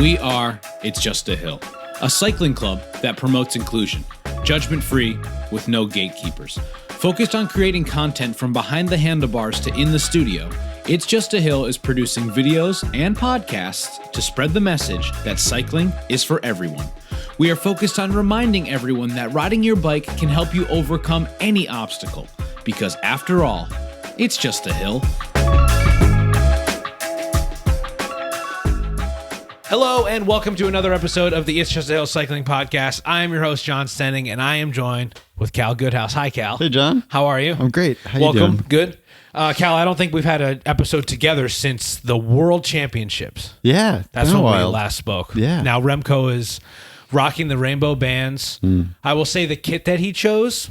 We are It's Just a Hill, a cycling club that promotes inclusion, judgment-free, with no gatekeepers. Focused on creating content from behind the handlebars to in the studio, It's Just a Hill is producing videos and podcasts to spread the message that cycling is for everyone. We are focused on reminding everyone that riding your bike can help you overcome any obstacle, because after all, it's just a hill. Hello and welcome to another episode of the It's Just a Hill Cycling Podcast. I am your host, John Stenning, and I am joined with Cal Goodhouse. Hi, Cal. Hey, John. How are you? I'm great. How Welcome. you doing? Good. Cal, I don't think we've had an episode together since the World Championships. Yeah. That's when we last spoke. Yeah. Now Remco is rocking the rainbow bands. I will say the kit that he chose,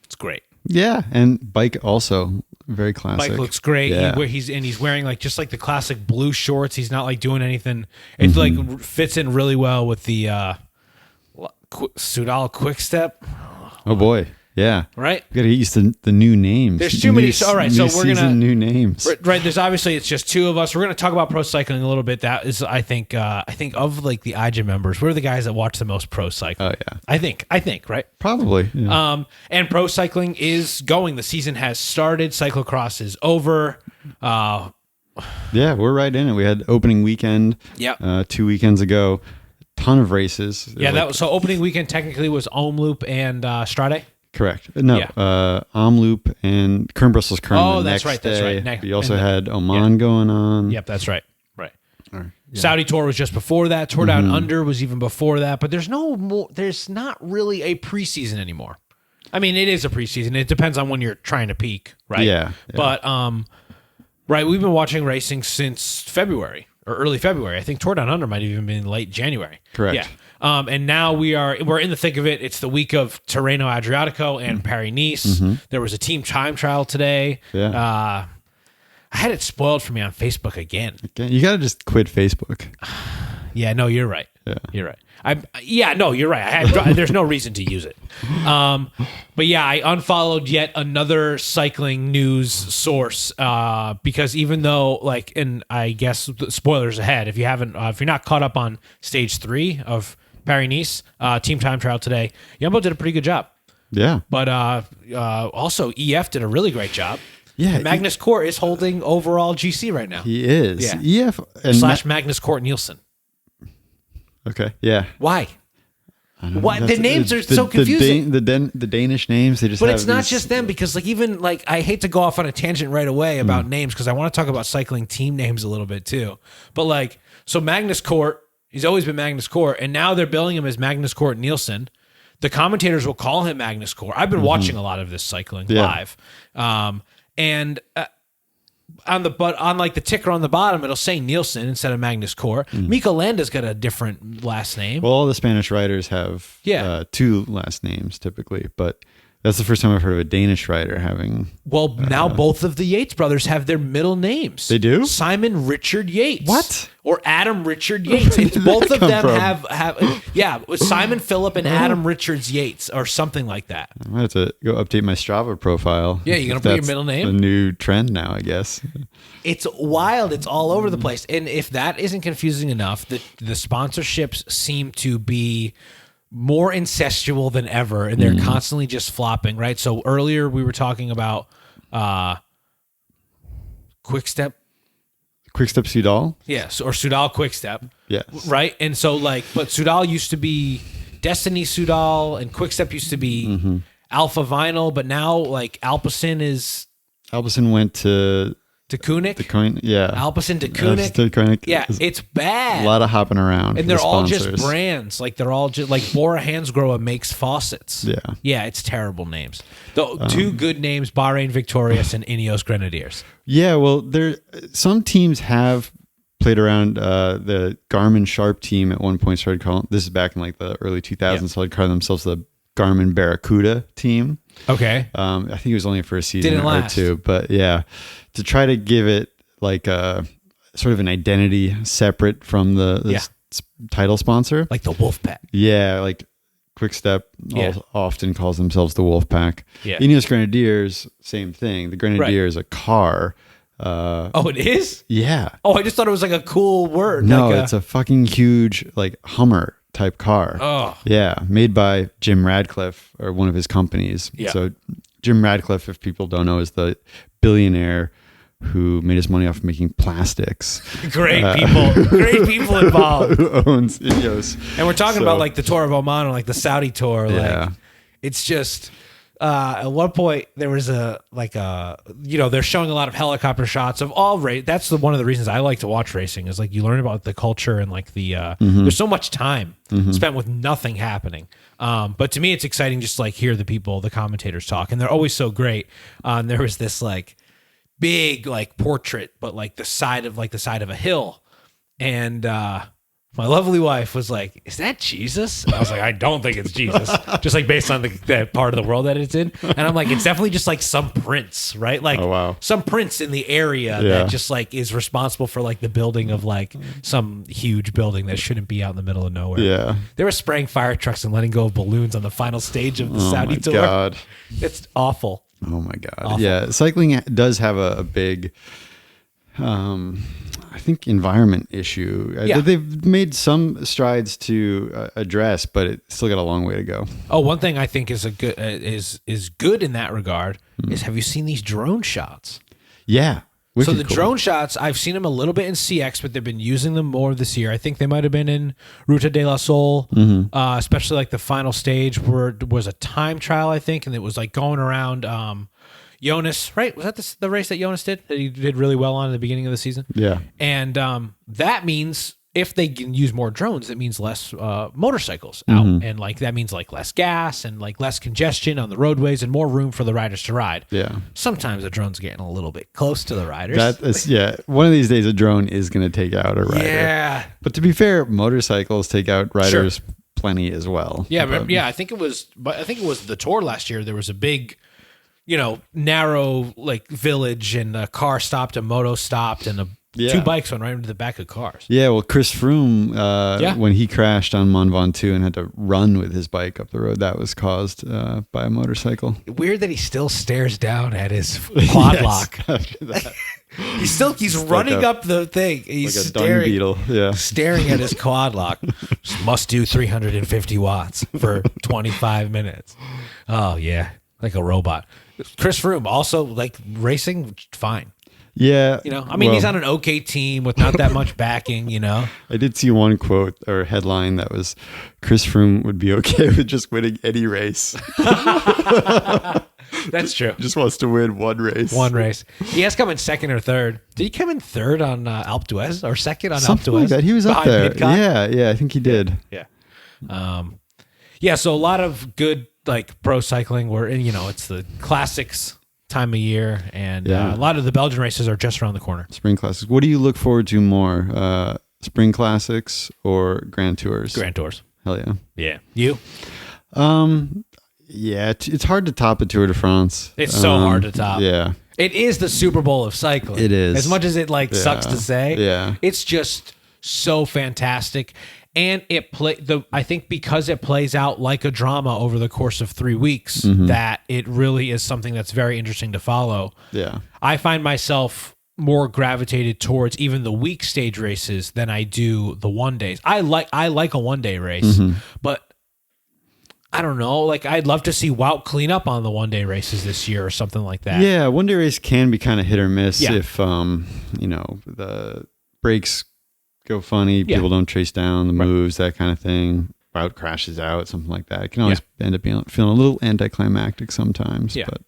it's great. Yeah, and bike also very classic. Bike looks great. Yeah. He's wearing just like the classic blue shorts. He's not like doing anything. It like fits in really well with the Soudal Quick Step. Oh boy. Yeah. Right? We got to get used to the new names. There's too many. All right, so we're going to new names. Right, there's obviously it's just two of us. We're going to talk about pro cycling a little bit. That is I think of like the IJAH members, we're the guys that watch the most pro cycling. Oh yeah. I think, right? Probably. Yeah. And pro cycling is going. The season has started. Cyclocross is over. Yeah, we're right in it. We had opening weekend. Yeah. 2 weekends ago. Ton of races. Yeah, that was so opening weekend technically was Omloop and Strade. Correct. No, Yeah. Omloop and Kern Brussels Kern. Oh, the that's next right. day. That's right. We also had Oman going on. Yep, that's right. Right. Yeah. Saudi Tour was just before that. Tour Down Under was even before that. But there's not really a preseason anymore. I mean, it is a preseason. It depends on when you're trying to peak, right? Yeah. But right, we've been watching racing since February or early February. I think Tour Down Under might have even been late January. Correct. Yeah. And now we're in the thick of it. It's the week of Tirreno Adriatico and Paris-Nice. There was a team time trial today. Yeah. I had it spoiled for me on Facebook again. You got to just quit Facebook. Yeah, no, you're right. Yeah. You're right. You're right. There's no reason to use it. But yeah, I unfollowed yet another cycling news source because even though and I guess spoilers ahead, if you're not caught up on stage 3 of Paris-Nice team time trial today, Jumbo did a pretty good job. Yeah. But also EF did a really great job. Yeah. Magnus Cort is holding overall GC right now. He is. Yeah. EF and Magnus Cort Nielsen. Okay. Yeah. Why? Why That's- the names are so confusing? The Danish names, they just. But have it's not these- just them because I hate to go off on a tangent right away about names because I want to talk about cycling team names a little bit too. But so Magnus Cort, he's always been Magnus Cort, and now they're billing him as Magnus Cort Nielsen. The commentators will call him Magnus Cort. I've been watching a lot of this cycling live, and. On the ticker on the bottom, it'll say Nielsen instead of Magnus Cort. Miko Landa's got a different last name. Well, all the Spanish riders have 2 last names typically, but that's the first time I've heard of a Danish rider having. Well, now both of the Yates brothers have their middle names. They do? Simon Richard Yates. What? Or Adam Richard Yates. Where did Both that of come them from? have Simon Phillip and Adam Richards Yates or something like that. I might have to go update my Strava profile. Yeah, you're going to put your middle name? The new trend now, I guess. It's wild. It's all over the place. And if that isn't confusing enough, the sponsorships seem to be more incestual than ever, and they're constantly just flopping, right? So earlier we were talking about Quickstep. Quickstep Soudal? Yes, or Soudal Quickstep. Yes. Right? And so but Soudal used to be Destiny Soudal, and Quickstep used to be Alpha Vinyl, but now Alpecin is... Alpecin went to Koenig? Yeah. Alpecin to Koenig? To Koenig. Yeah, it's bad. A lot of hopping around. And for they're all just sponsors. brands. They're all just Bora Hansgrohe makes faucets. Yeah. Yeah, it's terrible names. The 2 good names, Bahrain Victorious and Ineos Grenadiers. Yeah, well, some teams have played around. The Garmin Sharp team at one point started calling. This is back in the early 2000s. Started calling themselves the Garmin Barracuda team. Okay. I think it was only for a season Didn't or last. 2, but yeah, to try to give it a sort of an identity separate from the title sponsor, Like the Wolfpack. Yeah, Quickstep often calls themselves the Wolfpack. Yeah. Ineos Grenadiers, same thing. The Grenadier is a car. Oh, it is? Yeah. Oh, I just thought it was like a cool word. No, like it's a fucking huge like Hummer type car. Oh. Yeah, made by Jim Radcliffe or one of his companies. Yeah. So Jim Radcliffe, if people don't know, is the billionaire who made his money off making plastics. Great people involved. Who owns Ineos. And we're talking about like the Tour of Oman or like the Saudi tour. Yeah. Like it's just at one point there was they're showing a lot of helicopter shots of all race. That's one of the reasons I like to watch racing is like you learn about the culture and like the there's so much time spent with nothing happening. But to me it's exciting just to like hear the commentators talk, and they're always so great. And there was this like big like portrait, but like the side of a hill, and my lovely wife was like, "Is that Jesus?" And I was like, "I don't think it's Jesus," just like based on the part of the world that it's in. And I'm like, "It's definitely just like some prince, right? Like some prince in the area that just like is responsible for like the building of like some huge building that shouldn't be out in the middle of nowhere." Yeah, they were spraying fire trucks and letting go of balloons on the final stage of the Saudi tour. God. It's awful. Oh my God. Awful. Yeah, cycling does have a big I think environment issue that they've made some strides to address, but it's still got a long way to go. Oh, one thing I think is is good in that regard is, have you seen these drone shots? Yeah. So the drone shots, I've seen them a little bit in CX, but they've been using them more this year. I think they might have been in Ruta de la Sol, especially like the final stage where it was a time trial, I think, and it was like going around Jonas, right? Was that the race that Jonas did that he did really well on in the beginning of the season? Yeah. And that means if they can use more drones, it means less motorcycles out. And like that means like less gas and like less congestion on the roadways and more room for the riders to ride. Yeah. Sometimes the drone's getting a little bit close to the riders. That is, one of these days a drone is going to take out a rider. Yeah. But to be fair, motorcycles take out riders plenty as well. Yeah, but I think it was the Tour last year. There was a big, narrow like village, and a car stopped, a moto stopped, and two bikes went right into the back of cars. Yeah, well, Chris Froome, when he crashed on Mont Ventoux and had to run with his bike up the road, that was caused by a motorcycle. Weird that he still stares down at his quad lock. After that. He's running up the thing. He's like a dung beetle. Yeah. Staring at his quad lock. Must do 350 watts for 25 minutes. Oh, yeah. Like a robot. Chris Froome also like racing fine. Yeah. He's on an okay team with not that much backing, I did see one quote or headline that was Chris Froome would be okay with just winning any race. That's true. Just wants to win one race. One race. He has come in second or third. Did he come in third on Alpe d'Huez or second on Something Alpe d'Huez? Like that. He was up there. Pidcock? Yeah, I think he did. Yeah. So a lot of good like pro cycling where, it's the classics time of year, and a lot of the Belgian races are just around the corner. Spring Classics. What do you look forward to more? Spring Classics or Grand Tours? Grand Tours. Hell yeah. Yeah. You? Yeah, it's hard to top a Tour de France. It's so hard to top. Yeah. It is the Super Bowl of cycling. It is. As much as it sucks to say. Yeah. It's just so fantastic. And I think because it plays out like a drama over the course of 3 weeks, that it really is something that's very interesting to follow. Yeah. I find myself more gravitated towards even the week stage races than I do the one days. I like a one day race, but I don't know. Like I'd love to see Wout clean up on the one day races this year or something like that. Yeah, one day race can be kind of hit or miss if the breaks go funny, people don't chase down the moves, that kind of thing. Wout crashes out, something like that. It can always end up feeling a little anticlimactic sometimes. But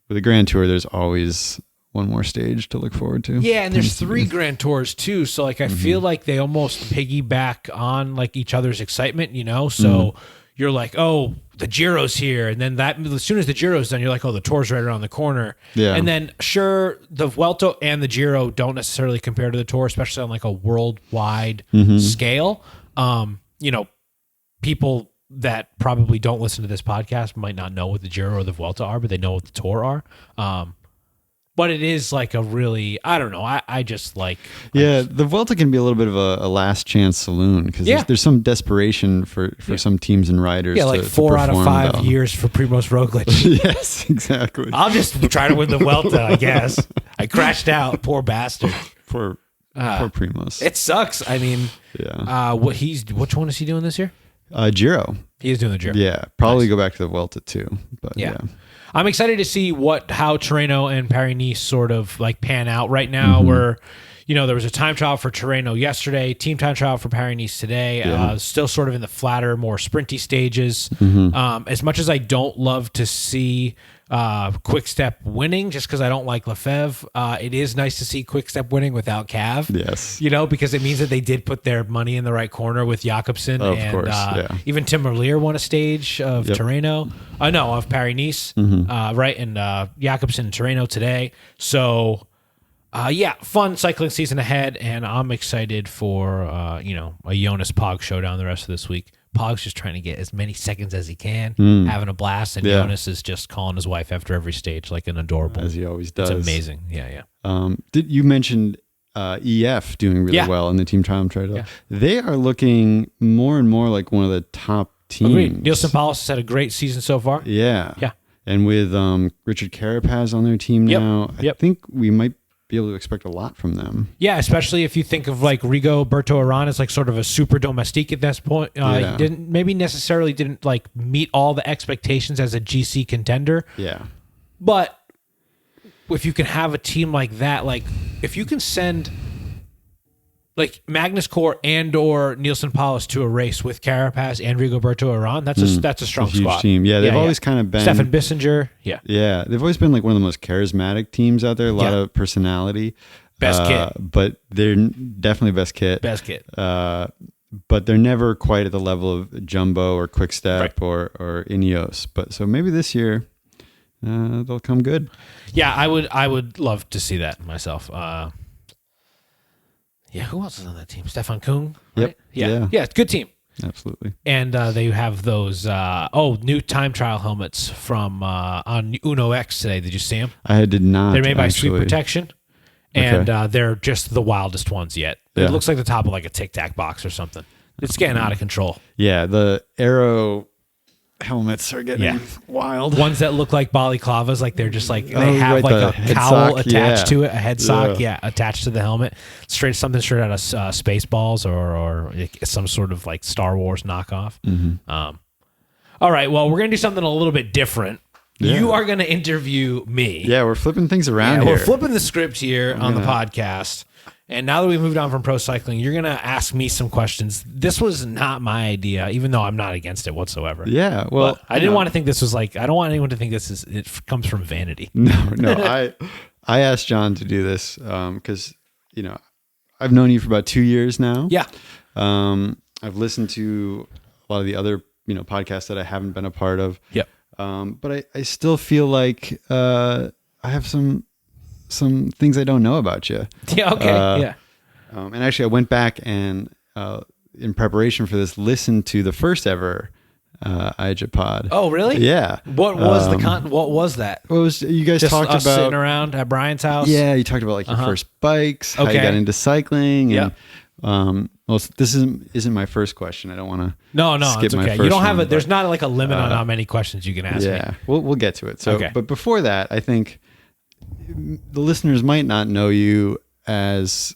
with a Grand Tour, there's always one more stage to look forward to. Yeah, and there's 3 Grand Tours too. So like I feel like they almost piggyback on like each other's excitement, So you're like, oh, the Giro's here, and then as soon as the Giro's done, you're like, oh, the Tour's right around the corner. Yeah. And then sure, the Vuelta and the Giro don't necessarily compare to the Tour, especially on like a worldwide scale. People that probably don't listen to this podcast might not know what the Giro or the Vuelta are, but they know what the Tour are. But it is like a really, I don't know. I just like. Yeah, the Vuelta can be a little bit of a last chance saloon because there's some desperation for some teams and riders. Yeah, like 4 out of 5 years for Primož Roglic. Yes, exactly. I'll just try to win the Vuelta, I guess. I crashed out. Poor bastard. Poor Primos. It sucks. I mean, yeah. Which one is he doing this year? Giro. He is doing the Giro. Yeah, probably go back to the Vuelta too. But yeah. I'm excited to see how Tirreno and Paris-Nice sort of like pan out right now. Where, there was a time trial for Tirreno yesterday, team time trial for Paris-Nice today. Still sort of in the flatter, more sprinty stages. As much as I don't love to see Quick Step winning, just because I don't like Lefebvre, it is nice to see Quick Step winning without Cav. Yes. Because it means that they did put their money in the right corner with Jakobsen. Of and course, even Tim Merlier won a stage of Tirreno. Of Paris-Nice, right? And Jakobsen and Tirreno today. So, fun cycling season ahead, and I'm excited for, a Jonas Pog showdown the rest of this week. Pog's just trying to get as many seconds as he can, having a blast, and Jonas is just calling his wife after every stage like an adorable. As he always does. It's amazing. Yeah. Did you mentioned EF doing really well in the team time trial? Yeah. They are looking more and more like one of the top teams. Agreed. Nielsen Paulus has had a great season so far. Yeah. Yeah. And with Richard Carapaz on their team now, I think we might be able to expect a lot from them. Yeah, especially if you think of like Rigo Berto Aran as like sort of a super domestique at this point. He didn't like meet all the expectations as a GC contender. Yeah. But if you can have a team like that, like if you can send like Magnus Kort and or Nielsen Paulus to a race with Carapaz and Rigoberto Aran, that's a strong huge squad. Team. Yeah, they've always kind of been Stefan Bissinger. Yeah, they've always been like one of the most charismatic teams out there. A lot of personality. Best kit. But they're definitely best kit. Best kit. But they're never quite at the level of Jumbo or Quick Step or Ineos. But so maybe this year they'll come good. Yeah, I would love to see that myself. Who else is on that team? Stefan Kung, right? Yep. Yeah, it's a good team. Absolutely. And they have those new time trial helmets from on Uno X today. Did you see them? I did not. They're made by Sweet Protection, and they're just the wildest ones yet. It looks like the top of like a Tic Tac box or something. It's getting out of control. Yeah, the Aero helmets are getting wild. Ones that look like balaclavas, like they're just like they have like a cowl attached to it, a head sock, attached to the helmet. Something straight out of Spaceballs or some sort of like Star Wars knockoff. All right, well, we're gonna do something a little bit different. Yeah. You are gonna interview me. Yeah, we're flipping things around here. We're flipping the script here on the podcast. And now that we've moved on from pro cycling, you're going to ask me some questions. This was not my idea, even though I'm not against it whatsoever. Yeah, well, but I didn't want to think this was like, I don't want anyone to think it comes from vanity. No, I asked John to do this because, I've known you for about 2 years now. Yeah. I've listened to a lot of the other, podcasts that I haven't been a part of. Yep. But I still feel like I have some things I don't know about you. Yeah. Okay. And actually, I went back and in preparation for this, listened to the first ever IJAH pod. Oh, really? Yeah. What was What was that? What was you guys just talked us about? Sitting around at Brian's house. Yeah, you talked about like your first bikes, how you got into cycling, and well, this isn't my first question. I don't want to. No, skip it's okay. my You don't have one, there's not like a limit on how many questions you can ask me. Yeah, we'll get to it. So, but before that, I think the listeners might not know you as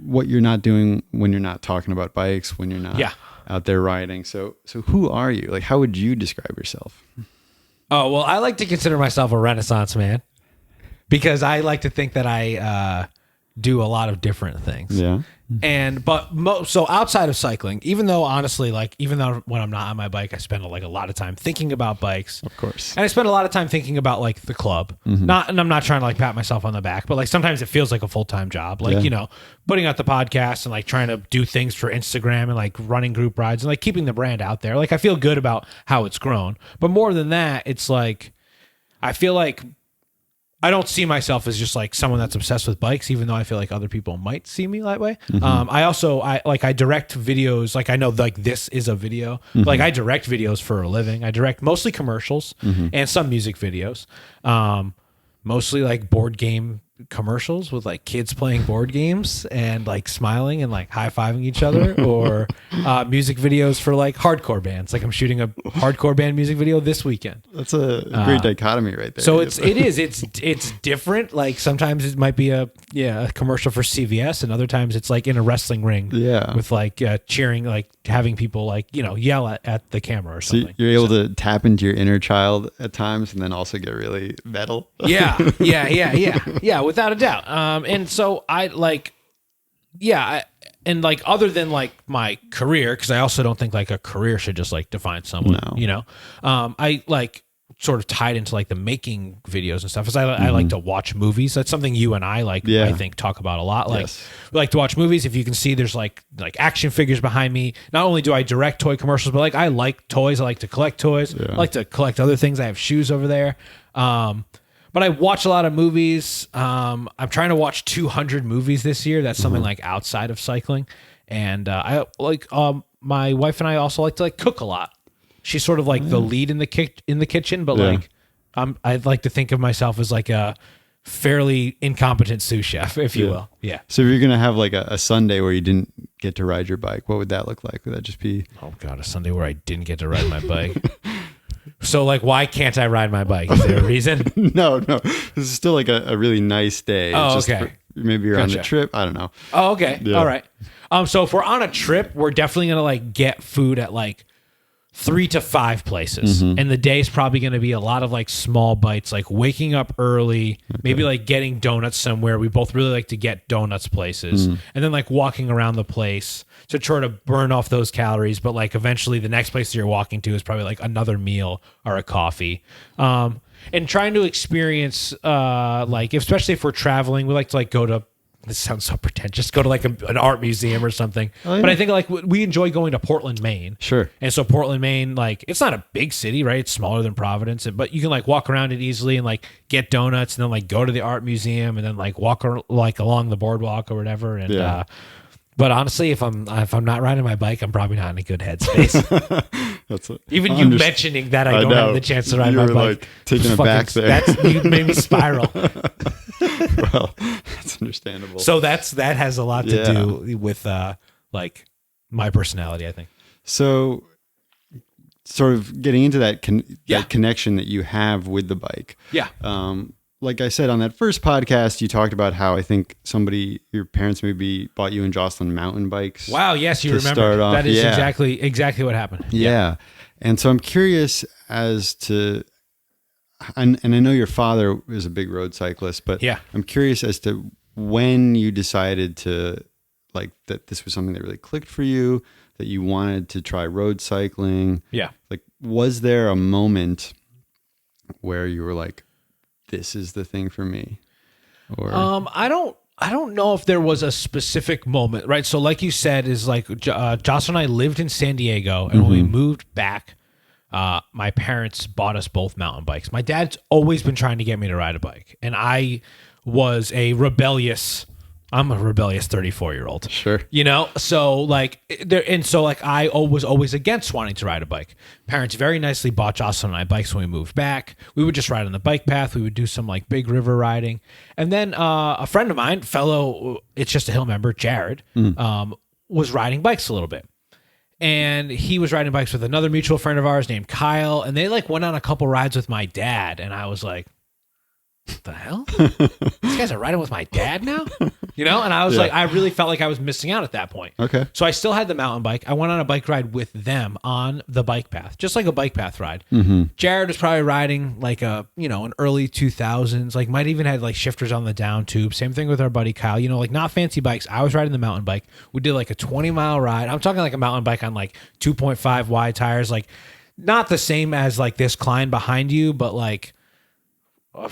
what you're not doing when you're not talking about bikes, when you're not out there riding. So who are you? Like, how would you describe yourself? Oh, well, I like to consider myself a Renaissance man because I like to think that I do a lot of different things. Yeah. So outside of cycling, even though honestly, like, even though when I'm not on my bike, I spend a lot of time thinking about bikes. Of course. And I spend a lot of time thinking about like the club. And I'm not trying to like pat myself on the back, but like sometimes it feels like a full-time job. Like, putting out the podcast and like trying to do things for Instagram and like running group rides and like keeping the brand out there. Like I feel good about how it's grown. But more than that, it's like I feel like I don't see myself as just like someone that's obsessed with bikes, even though I feel like other people might see me that way. I direct videos. Like I know like this is a video. Like I direct videos for a living. I direct mostly commercials and some music videos. Mostly like board game commercials with like kids playing board games and like smiling and like high-fiving each other, or music videos for like hardcore bands. Like I'm shooting a hardcore band music video this weekend. That's a great dichotomy right there. So it's different. Like sometimes it might be a commercial for CVS, and other times it's like in a wrestling ring with like cheering, like having people like, you know, yell at the camera or something. So you're able to tap into your inner child at times and then also get really metal. Yeah, without a doubt. And so I like, and like other than like my career, because I also don't think like a career should just like define someone, you know. I like sort of tied into like the making videos and stuff, because I like to watch movies. That's something you and I like, I think, talk about a lot. Like we like to watch movies. If you can see, there's like action figures behind me. Not only do I direct toy commercials, but like I like toys. I like to collect toys. I like to collect other things. I have shoes over there. But I watch a lot of movies. I'm trying to watch 200 movies this year. That's something like outside of cycling. And I like my wife and I also like to like cook a lot. She's sort of like the lead in the kitchen, but like I'd like to think of myself as like a fairly incompetent sous chef, if you will. Yeah. So if you're gonna have like a Sunday where you didn't get to ride your bike, what would that look like? Would that just be? Oh God, a Sunday where I didn't get to ride my bike. So like, why can't I ride my bike? Is there a reason? No. This is still like a really nice day. Oh, okay. Maybe you're on a trip. I don't know. Oh, okay. Yeah. All right. So if we're on a trip, we're definitely gonna like get food at like 3 to 5 places, and the day's probably going to be a lot of like small bites, like waking up early, maybe like getting donuts somewhere. We both really like to get donuts places, and then like walking around the place to try to burn off those calories. But like eventually the next place that you're walking to is probably like another meal or a coffee. And trying to experience, like, especially if we're traveling, we like to like go to, this sounds so pretentious, go to like an art museum or something. Oh, yeah. But I think like we enjoy going to Portland, Maine. Sure. And so Portland, Maine, like it's not a big city, right? It's smaller than Providence, but you can like walk around it easily and like get donuts and then like go to the art museum and then like walk like along the boardwalk or whatever. And but honestly, if I'm not riding my bike, I'm probably not in a good headspace. Even you mentioning that I don't have the chance to ride my bike, like taking it back there. You made me spiral. Well, that's understandable. So that has a lot to do with like my personality, I think. So sort of getting into that connection that you have with the bike. Yeah. Like I said, on that first podcast, you talked about how I think your parents maybe bought you and Jocelyn mountain bikes. Wow. Yes. You remember. That is exactly what happened. Yeah. And so I'm curious as to, and I know your father is a big road cyclist, but I'm curious as to when you decided to like that this was something that really clicked for you, that you wanted to try road cycling. Yeah. Like, was there a moment where you were like, this is the thing for me? Or I don't know if there was a specific moment, right? So like you said, is like Jocelyn and I lived in San Diego, and when we moved back, my parents bought us both mountain bikes. My dad's always been trying to get me to ride a bike, and I was I'm a rebellious 34-year-old. Sure. You know, so like I was always against wanting to ride a bike. Parents very nicely bought Jocelyn and I bikes when we moved back. We would just ride on the bike path. We would do some like big river riding. And then a friend of mine, fellow It's Just a Hill member, Jared, was riding bikes a little bit. And he was riding bikes with another mutual friend of ours named Kyle. And they like went on a couple rides with my dad. And I was like, what the hell? These guys are riding with my dad now? You know? And I was like, I really felt like I was missing out at that point. Okay. So I still had the mountain bike. I went on a bike ride with them on the bike path, just like a bike path ride. Jared was probably riding like an early 2000s, like might even had like shifters on the down tube. Same thing with our buddy Kyle, like not fancy bikes. I was riding the mountain bike. We did like a 20-mile ride. I'm talking like a mountain bike on like 2.5 wide tires, like not the same as like this Klein behind you, but like, I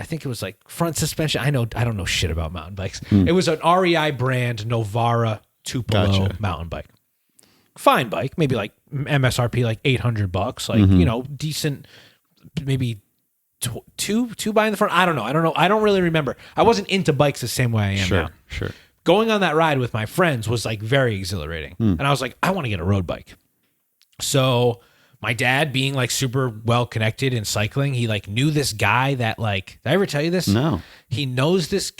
think it was like front suspension. I don't know shit about mountain bikes. It was an REI brand Novara Tupelo mountain bike. Fine bike, maybe like MSRP like $800, like decent, maybe two by in the front. I don't know. I don't really remember. I wasn't into bikes the same way I am now. Sure. Going on that ride with my friends was like very exhilarating, and I was like, I want to get a road bike. So my dad being like super well connected in cycling, he like knew this guy that like, did I ever tell you this? No. He knows this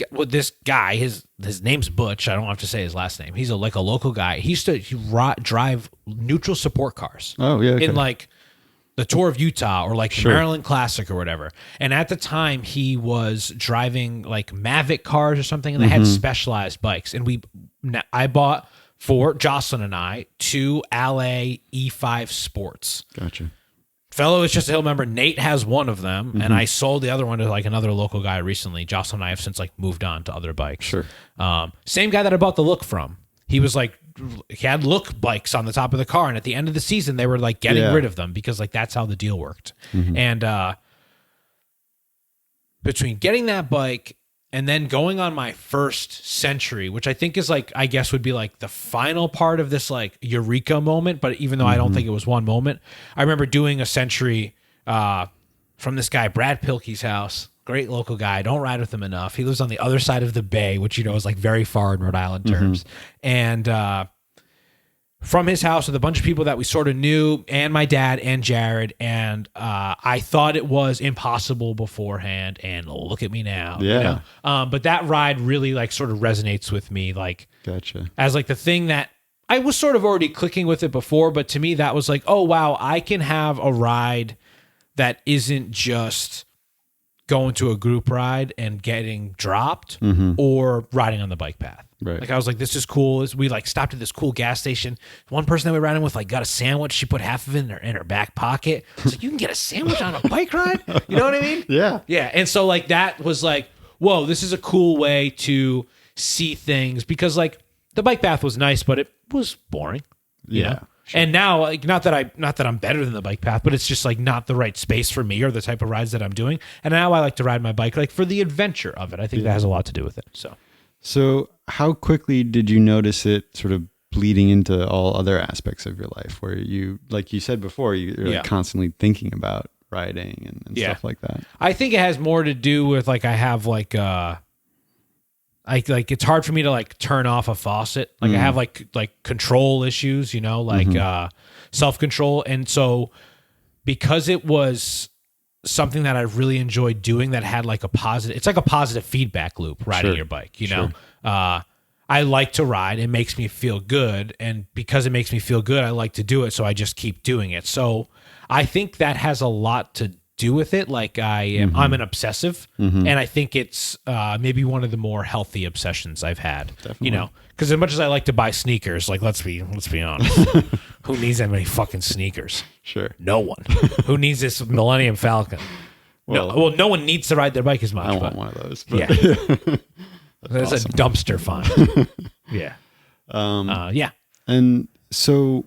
guy, his name's Butch. I don't have to say his last name. He's like a local guy. He used to drive neutral support cars. Oh, yeah. Okay. In like the Tour of Utah or like the Maryland Classic or whatever. And at the time he was driving like Mavic cars or something, and they had specialized bikes. And I bought for Jocelyn and I 2 Alley E5 Sports. Gotcha. Fellow is just a Hill member. Nate has one of them, and I sold the other one to like another local guy recently. Jocelyn and I have since like moved on to other bikes. Sure. Same guy that I bought the Look from. He was like, he had Look bikes on the top of the car, and at the end of the season, they were like getting rid of them because like that's how the deal worked. And between getting that bike and then going on my first Century, which I think is like, I guess would be like the final part of this like eureka moment. But even though I don't think it was one moment, I remember doing a Century from this guy, Brad Pilkey's house. Great local guy. Don't ride with him enough. He lives on the other side of the bay, which, you know, is like very far in Rhode Island terms. And from his house with a bunch of people that we sort of knew, and my dad and Jared. And I thought it was impossible beforehand. And look at me now. Yeah. You know? But that ride really like sort of resonates with me. Like, Gotcha. As like the thing that I was sort of already clicking with it before. But to me, that was like, oh, wow, I can have a ride that isn't just going to a group ride and getting dropped or riding on the bike path. Right. Like I was like, this is cool. We like stopped at this cool gas station. One person that we were riding with like got a sandwich. She put half of it in her back pocket. I was like, you can get a sandwich on a bike ride? You know what I mean? Yeah. Yeah. And so like that was like, whoa, this is a cool way to see things, because like the bike path was nice, but it was boring. You know? Sure. And now, like, not that I'm better than the bike path, but it's just like not the right space for me or the type of rides that I'm doing. And now I like to ride my bike like for the adventure of it. I think that has a lot to do with it. So how quickly did you notice it sort of bleeding into all other aspects of your life, where you, like you said before, you're like constantly thinking about riding and stuff like that? I think it has more to do with like I have like like it's hard for me to like turn off a faucet. Like I have like control issues, you know, like self-control. And so because it was something that I really enjoyed doing that had like it's like a positive feedback loop riding your bike, you know? I like to ride. It makes me feel good. And because it makes me feel good, I like to do it. So I just keep doing it. So I think that has a lot to do with it. Like I'm an obsessive, and I think it's maybe one of the more healthy obsessions I've had. Definitely. You know, because as much as I like to buy sneakers, like let's be honest, who needs that many fucking sneakers?Ure, no one. Who needs this Millennium Falcon? No one needs to ride their bike as much. I want one of those. But. Yeah, that's awesome. A dumpster find. Yeah, yeah. And so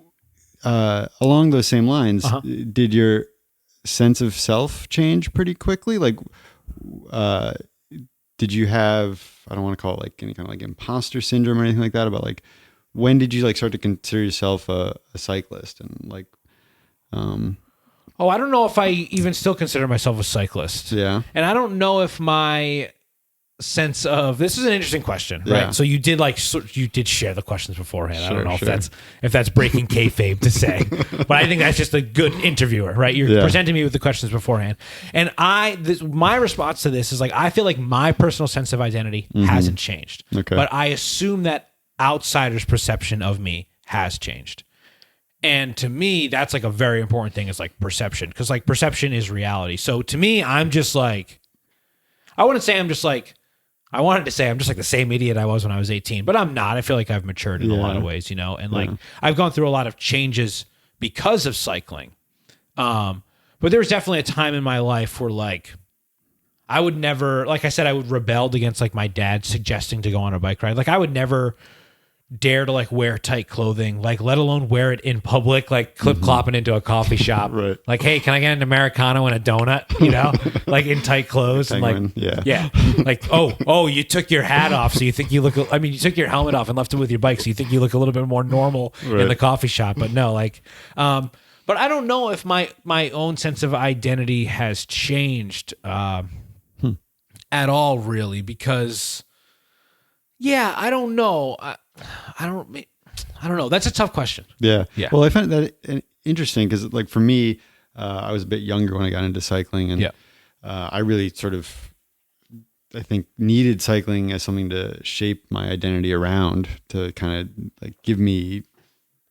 along those same lines, did your sense of self change pretty quickly? Like, did you have, I don't want to call it like any kind of like imposter syndrome or anything like that, about like, when did you like start to consider yourself a cyclist? And like, I don't know if I even still consider myself a cyclist. Yeah. And I don't know if my sense of, this is an interesting question, right? So you did share the questions beforehand. I don't know if that's breaking kayfabe to say, but I think that's just a good interviewer, right? You're presenting me with the questions beforehand, and my response to this is like, I feel like my personal sense of identity hasn't changed, but I assume that outsiders' perception of me has changed. And to me, that's like a very important thing, is like perception, because like perception is reality. So to me, I'm just like, I wanted to say I'm just like the same idiot I was when I was 18, but I'm not. I feel like I've matured in a lot of ways, you know, and like I've gone through a lot of changes because of cycling. But there was definitely a time in my life where like I would never, like I said, I would rebelled against like my dad suggesting to go on a bike ride. Like I would never dare to like wear tight clothing, like let alone wear it in public, like clip-clopping into a coffee shop. Right. Like, hey, can I get an Americano and a donut? You know, like in tight clothes. And like, yeah. Like, oh, you took your hat off, so you think you look, I mean, you took your helmet off and left it with your bike, so you think you look a little bit more normal in the coffee shop. But no, like, but I don't know if my own sense of identity has changed at all, really, because I don't know. I I don't know. That's a tough question. Yeah. Yeah. Well, I found that interesting because, like, for me, I was a bit younger when I got into cycling, and I really sort of, I think, needed cycling as something to shape my identity around, to kind of like give me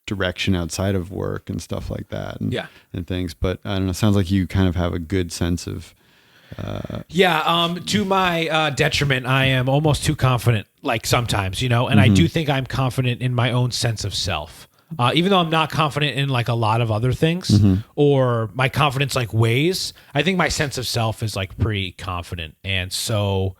direction outside of work and stuff like that, and things. But I don't know. It sounds like you kind of have a good sense of. To my detriment, I am almost too confident, like sometimes, and I do think I'm confident in my own sense of self. Even though I'm not confident in like a lot of other things, or my confidence like weighs, I think my sense of self is like pretty confident. And so,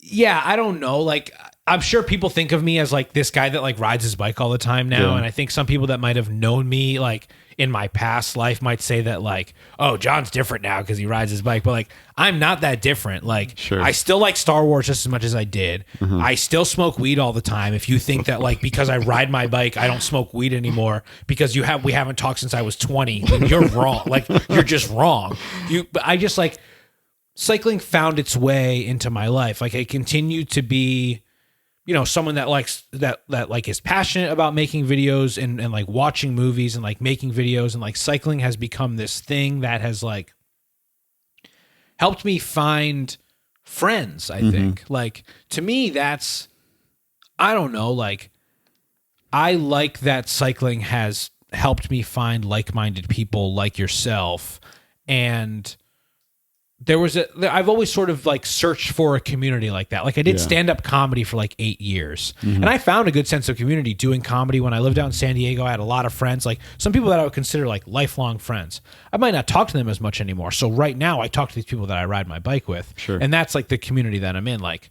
yeah, I don't know. Like, I'm sure people think of me as like this guy that like rides his bike all the time now. And I think some people that might have known me like in my past life might say that like, oh, John's different now because he rides his bike. But like, I'm not that different. Like, I still like Star Wars just as much as I did. I still smoke weed all the time. If you think that like because I ride my bike, I don't smoke weed anymore because we haven't talked since I was 20, then you're wrong. Like, you're just wrong. But I just like cycling found its way into my life. Like, I continue to be, someone that likes that like is passionate about making videos and like watching movies and like making videos, and like cycling has become this thing that has like helped me find friends. I think like, to me, that's, I don't know, like I like that cycling has helped me find like-minded people like yourself. And I've always sort of like searched for a community like that. Like, I did stand-up comedy for like 8 years, and I found a good sense of community doing comedy. When I lived out in San Diego, I had a lot of friends, like some people that I would consider like lifelong friends. I might not talk to them as much anymore. So right now I talk to these people that I ride my bike with. And that's like the community that I'm in. Like,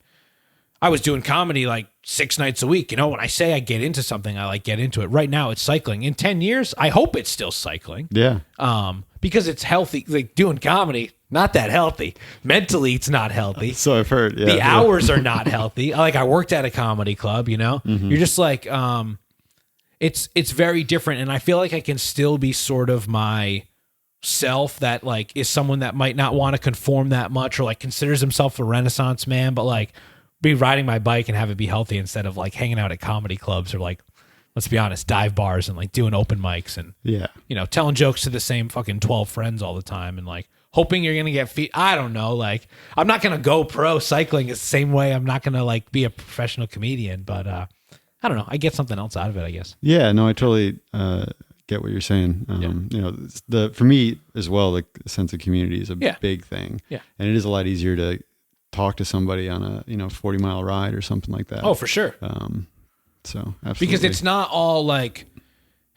I was doing comedy like 6 nights a week. When I say I get into something, I like get into it. Right now it's cycling. In 10 years, I hope it's still cycling. Yeah. Because it's healthy. Like, doing comedy, not that healthy. Mentally, it's not healthy. So I've heard. Yeah. The hours are not healthy. Like, I worked at a comedy club, You're just like, it's very different. And I feel like I can still be sort of my self that like is someone that might not want to conform that much, or like considers himself a Renaissance man, but like be riding my bike and have it be healthy instead of like hanging out at comedy clubs, or like, let's be honest, dive bars and like doing open mics and, telling jokes to the same fucking 12 friends all the time and like hoping you're going to get feet. I don't know. Like, I'm not going to go pro cycling is the same way I'm not going to like be a professional comedian, but I don't know. I get something else out of it, I guess. Yeah, no, I totally get what you're saying. For me as well, like, the sense of community is a big thing. Yeah. And it is a lot easier to talk to somebody on a 40-mile ride or something like that. Oh, for sure. So absolutely, because it's not all like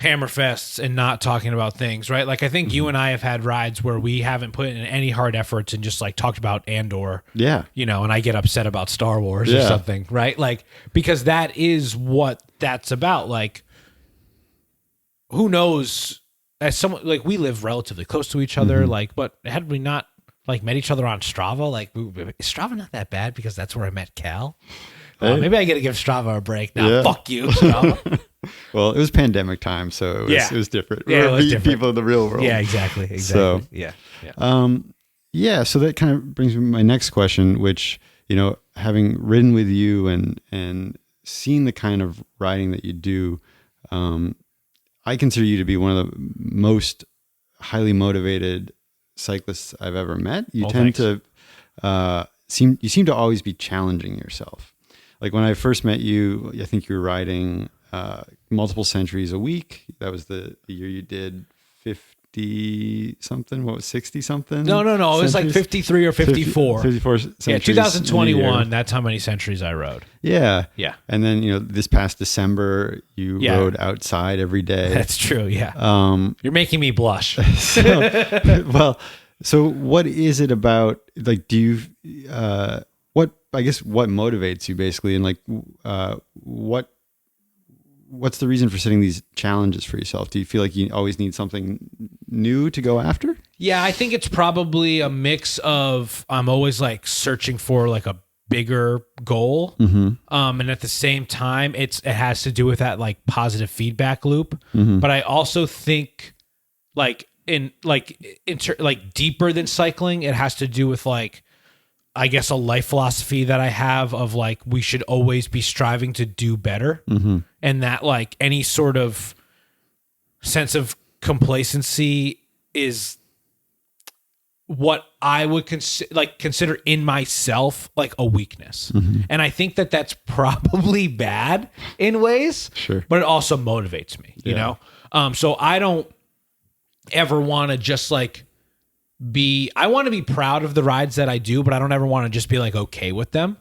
hammerfests and not talking about things, right? Like, I think you and I have had rides where we haven't put in any hard efforts and just like talked about Andor, and I get upset about Star Wars or something, right? Like, because that is what that's about. Like, who knows? As someone, like, we live relatively close to each other, like, but had we not like met each other on Strava, like, is Strava not that bad because that's where I met Cal? Maybe I got to give Strava a break. Now, fuck you, Strava. Well, it was pandemic time, so it was different. Yeah, it was different. People in the real world. Yeah, exactly. So, yeah. So that kind of brings me to my next question, which, having ridden with you and seen the kind of riding that you do, I consider you to be one of the most highly motivated cyclists I've ever met. You tend to seem to always be challenging yourself. Like, when I first met you, I think you were riding multiple centuries a week. That was the year you did 50 something. What was 60 something? No. It was like 53 or 54. 54 centuries. Yeah, 2021. That's how many centuries I rode. Yeah. Yeah. And then, this past December, you rode outside every day. That's true. Yeah. You're making me blush. So what is it about, like, do you, what motivates you basically? And like, what's the reason for setting these challenges for yourself? Do you feel like you always need something new to go after? Yeah, I think it's probably a mix of, I'm always like searching for like a bigger goal. And at the same time, it has to do with that like positive feedback loop. But I also think like deeper than cycling, it has to do with like, I guess, a life philosophy that I have of like, we should always be striving to do better. And that like any sort of sense of complacency is what I would consider in myself like a weakness. And I think that that's probably bad in ways, but it also motivates me, you know? So I don't ever want to just like I want to be proud of the rides that I do, but I don't ever want to just be like okay with them.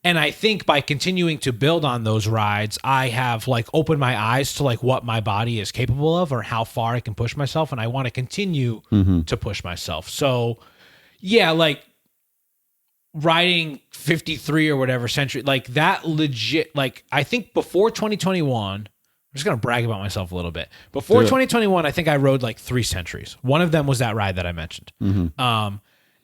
And I think by continuing to build on those rides, I have like opened my eyes to like what my body is capable of or how far I can push myself. And I want to continue to push myself. So yeah, like riding 53 or whatever century, like that legit, like I think before 2021, I'm just going to brag about myself a little bit. Before 2021, I think I rode like 3 centuries. One of them was that ride that I mentioned.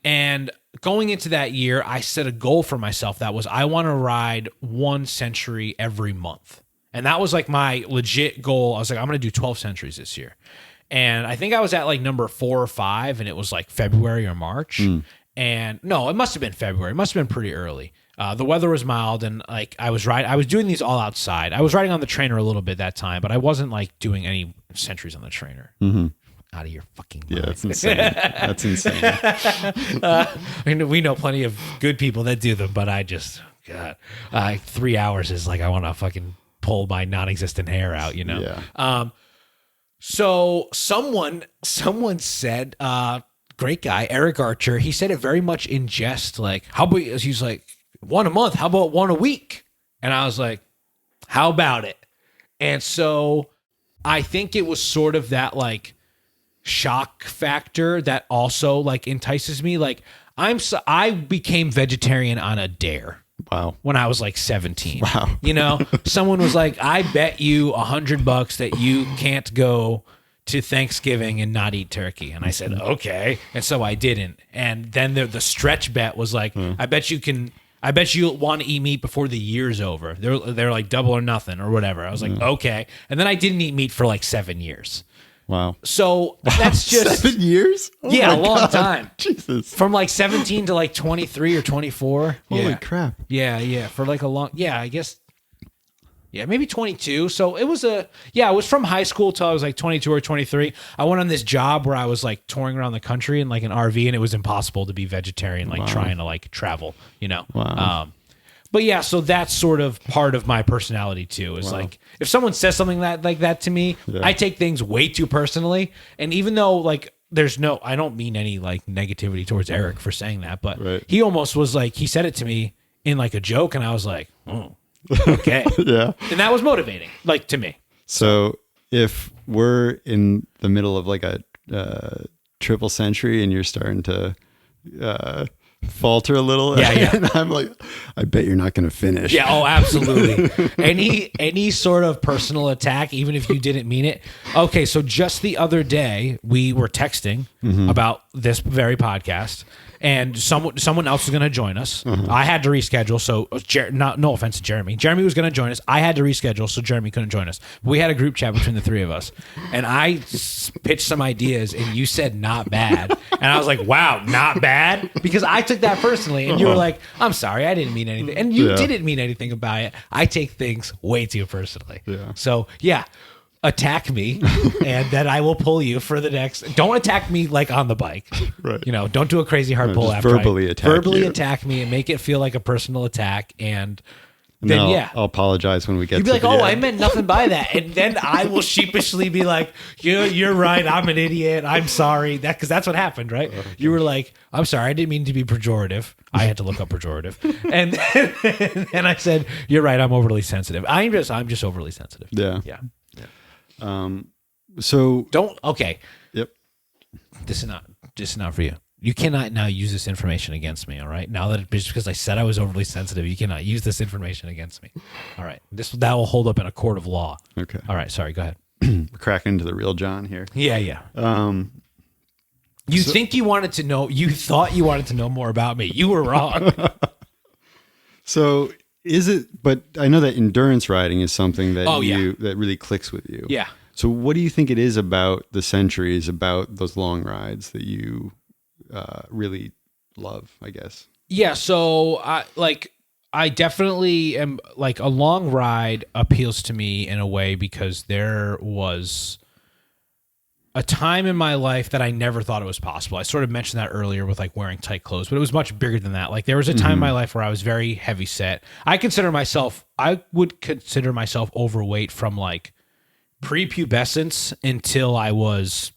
And going into that year, I set a goal for myself that was I want to ride 1 century every month. And that was like my legit goal. I was like, I'm going to do 12 centuries this year. And I think I was at like number 4 or 5, and it was like February or March. And no, it must have been February. It must have been pretty early. The weather was mild, and like I was doing these all outside. I was riding on the trainer a little bit that time, but I wasn't like doing any centuries on the trainer. Out of your fucking mind. Yeah, that's insane. That's insane. I mean, we know plenty of good people that do them, but I just, God, 3 hours is like I want to fucking pull my non-existent hair out, you know? Yeah. So someone said, great guy, Eric Archer, he said it very much in jest, like, how about, he's like, 1 a month, how about 1 a week? And I was like, how about it? And so I think it was sort of that like shock factor that also like entices me. Like I became vegetarian on a dare. Wow. When I was like 17. Wow. You know, someone was like, I bet you $100 that you can't go to Thanksgiving and not eat turkey. And I said, okay. And so I didn't. And then the stretch bet was like, I bet you want to eat meat before the year's over. They're like double or nothing or whatever. I was like, okay. And then I didn't eat meat for like 7 years. Wow. So that's just 7 years? Oh yeah, a long God. time. Jesus. From like 17 to like 23 or 24. Holy crap. Yeah. For like a long, I guess. Yeah, maybe 22. So it was it was from high school till I was like 22 or 23. I went on this job where I was like touring around the country in like an RV, and it was impossible to be vegetarian, like trying to like travel, you know? Wow. But yeah, so that's sort of part of my personality too, is like, if someone says something like that to me, I take things way too personally. And even though like, I don't mean any like negativity towards Eric for saying that, but he almost was like, he said it to me in like a joke, and I was like, oh, okay. Yeah. And that was motivating, like to me. So if we're in the middle of like a triple century and you're starting to falter a little, and I'm like, I bet you're not going to finish. Yeah. Oh, absolutely. Any sort of personal attack, even if you didn't mean it. Okay. So just the other day we were texting about this very podcast, and someone else was going to join us. I had to reschedule. So no offense to Jeremy. Jeremy was going to join us. I had to reschedule, so Jeremy couldn't join us. We had a group chat between the 3 of us, and I pitched some ideas, and you said not bad. And I was like, wow, not bad? Because I took that personally, and you were like, I'm sorry, I didn't mean anything. And you didn't mean anything about it. I take things way too personally. Yeah. So yeah. Attack me, and then I will pull you for the next. Don't attack me like on the bike, right? You know, don't do a crazy hard pull after verbally attack me and make it feel like a personal attack, and then I'll apologize when we get. You'd be like, "Oh, I meant nothing by that," and then I will sheepishly be like, "You're right. I'm an idiot. I'm sorry." Because that's what happened, right? Okay. You were like, "I'm sorry. I didn't mean to be pejorative." I had to look up pejorative, and I said, "You're right. I'm overly sensitive. I'm just overly sensitive." Yeah. So don't. Okay. Yep. This is not for you. You cannot now use this information against me. All right. Now that just because I said I was overly sensitive, you cannot use this information against me. All right. That will hold up in a court of law. Okay. All right. Sorry. Go ahead. We're cracking into the real John here. Yeah. You thought you wanted to know more about me. You were wrong. So is it? But I know that endurance riding is something that that really clicks with you. Yeah. So what do you think it is about the centuries, about those long rides that you really love, I guess. Yeah, so I definitely am like a long ride appeals to me in a way because there was a time in my life that I never thought it was possible. I sort of mentioned that earlier with like wearing tight clothes, but it was much bigger than that. Like there was a time in my life where I was very heavy set. I would consider myself overweight from like prepubescence until I was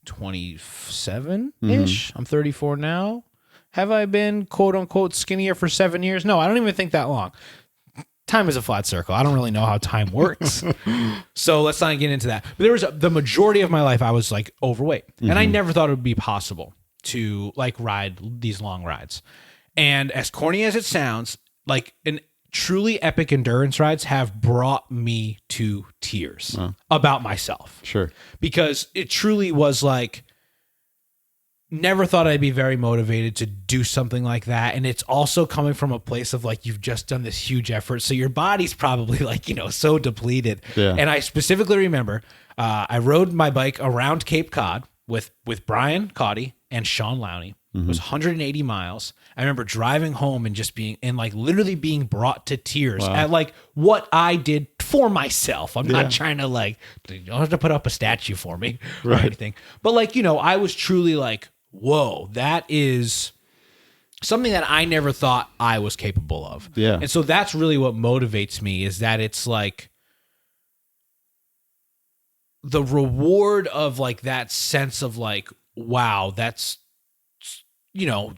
27-ish. I'm 34 now. Have I been quote unquote skinnier for 7 years? No, I don't even think that long. Time is a flat circle. I don't really know how time works. So let's not get into that. But there was the majority of my life I was like overweight. And I never thought it would be possible to like ride these long rides. And as corny as it sounds, like an truly epic endurance rides have brought me to tears about myself. Sure. Because it truly was like, never thought I'd be very motivated to do something like that. And it's also coming from a place of like, you've just done this huge effort. So your body's probably like, so depleted. Yeah. And I specifically remember I rode my bike around Cape Cod with Brian Caudy and Sean Lowney. It was 180 miles. I remember driving home and just being, and like literally being brought to tears at like what I did for myself. I'm not trying to like, you don't have to put up a statue for me or anything. But like, I was truly like, whoa, that is something that I never thought I was capable of. Yeah. And so that's really what motivates me, is that it's like the reward of like that sense of like, wow, that's,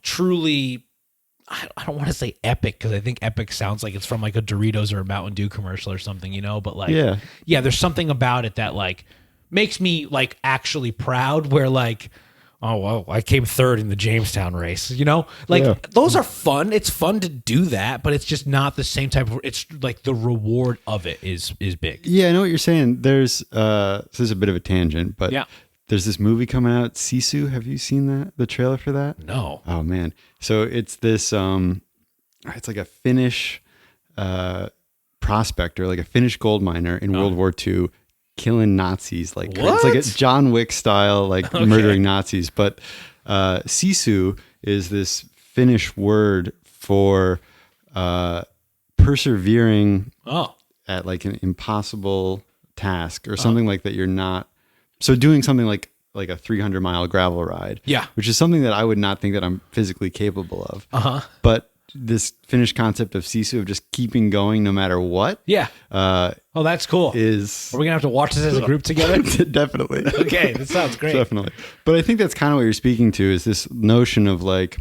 truly, I don't want to say epic because I think epic sounds like it's from like a Doritos or a Mountain Dew commercial or something, but like, yeah, there's something about it that like makes me like actually proud where like, oh, well, I came third in the Jamestown race, those are fun. It's fun to do that, but it's just not the same type of, it's like the reward of it is big. Yeah, I know what you're saying. There's, this is a bit of a tangent, but there's this movie coming out, Sisu. Have you seen that? The trailer for that? No. Oh man. So it's this, it's like a Finnish, prospector, like a Finnish gold miner in World War II, killing Nazis. Like it's like a John Wick style, like murdering Nazis. But sisu is this Finnish word for persevering at like an impossible task or something like that. You're not so doing something like a 300-mile gravel ride. Yeah, which is something that I would not think that I'm physically capable of. But this Finnish concept of sisu, of just keeping going no matter what. Yeah. Oh, that's cool. Are we gonna have to watch this as a group together? Definitely. Okay, that sounds great. Definitely. But I think that's kind of what you're speaking to, is this notion of like,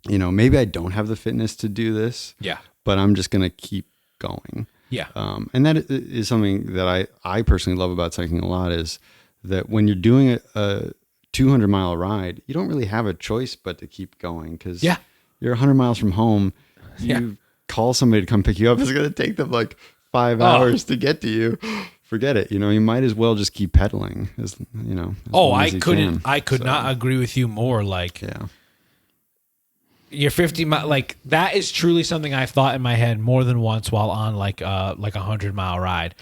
maybe I don't have the fitness to do this. Yeah. But I'm just gonna keep going. Yeah. And that is something that I personally love about cycling a lot, is that when you're doing a 200-mile ride, you don't really have a choice but to keep going, because you're 100 miles from home. You call somebody to come pick you up. It's going to take them like 5 hours to get to you. Forget it. You might as well just keep pedaling. As I could not agree with you more. Like, you're 50 miles. Like, that is truly something I've thought in my head more than once while on like a 100-mile ride.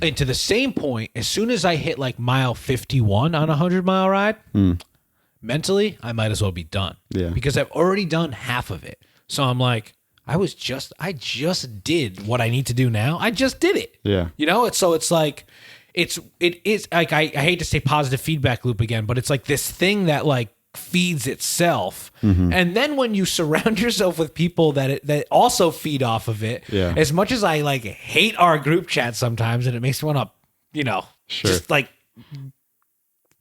And to the same point, as soon as I hit like mile 51 on a 100-mile ride, mentally, I might as well be done. Yeah. Because I've already done half of it. So I'm like, I just did what I need to do now. I just did it. Yeah. It's like, it is like, I hate to say positive feedback loop again, but it's like this thing that like feeds itself. And then when you surround yourself with people that also feed off of it, as much as I like hate our group chat sometimes, and it makes me want to, just like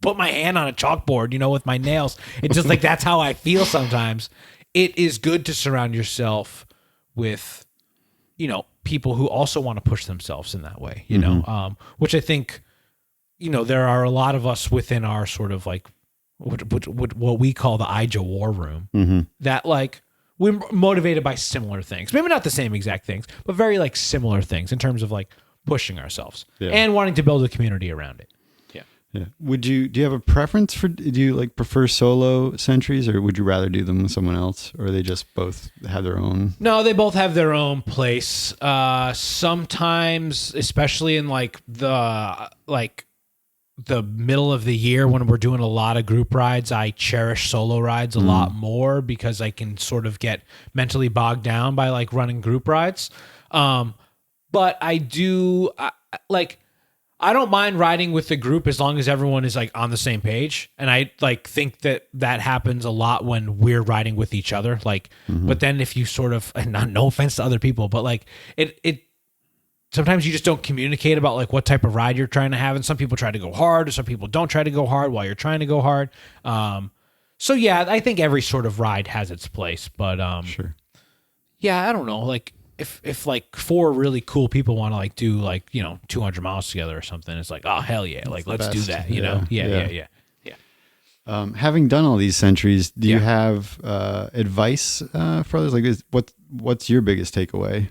put my hand on a chalkboard, with my nails. It's just like, that's how I feel sometimes. It is good to surround yourself with, people who also want to push themselves in that way, which I think, there are a lot of us within our sort of like, what we call the IJAH war room, that like we're motivated by similar things, maybe not the same exact things, but very like similar things in terms of like pushing ourselves and wanting to build a community around it. Yeah. Do you have a preference do you like prefer solo centuries, or would you rather do them with someone else, or they just both have their own? No, they both have their own place. Sometimes, especially in like the the middle of the year when we're doing a lot of group rides, I cherish solo rides a lot more because I can sort of get mentally bogged down by like running group rides. But I do I don't mind riding with the group as long as everyone is like on the same page. And I like think that happens a lot when we're riding with each other. Like, but then if you sort of, and no offense to other people, but like it sometimes you just don't communicate about like what type of ride you're trying to have. And some people try to go hard, or some people don't try to go hard while you're trying to go hard. So yeah, I think every sort of ride has its place, but Sure. yeah, I don't know. Like if like 4 really cool people want to like do like, 200 miles together or something, it's like, oh hell yeah. Like let's do that, you know? Yeah. Having done all these centuries, do you have advice for others? Like, what's your biggest takeaway?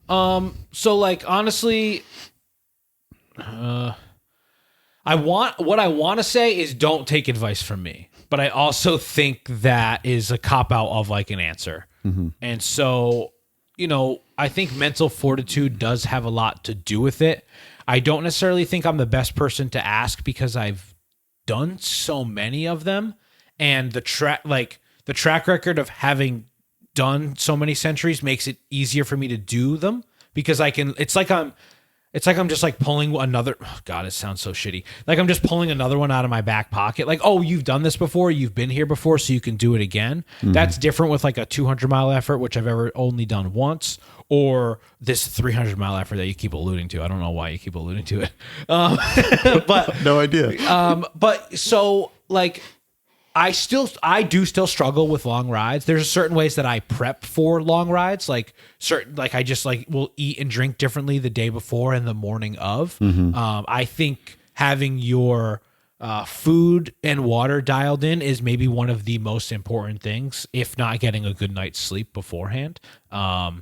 So like honestly, what I want to say is don't take advice from me, but I also think that is a cop out of like an answer. And so, I think mental fortitude does have a lot to do with it. I don't necessarily think I'm the best person to ask because I've done so many of them, and the track record of having done so many centuries makes it easier for me to do them because I can. It's like I'm just like pulling another. Oh God, it sounds so shitty. Like I'm just pulling another one out of my back pocket. Like, oh, you've done this before. You've been here before, so you can do it again. That's different with like a 200-mile effort, which I've ever only done once, or this 300-mile effort that you keep alluding to. I don't know why you keep alluding to it, but No idea. but so like. I do still struggle with long rides. There's certain ways that I prep for long rides, like I just like will eat and drink differently the day before and the morning of. I think having your food and water dialed in is maybe one of the most important things, if not getting a good night's sleep beforehand. And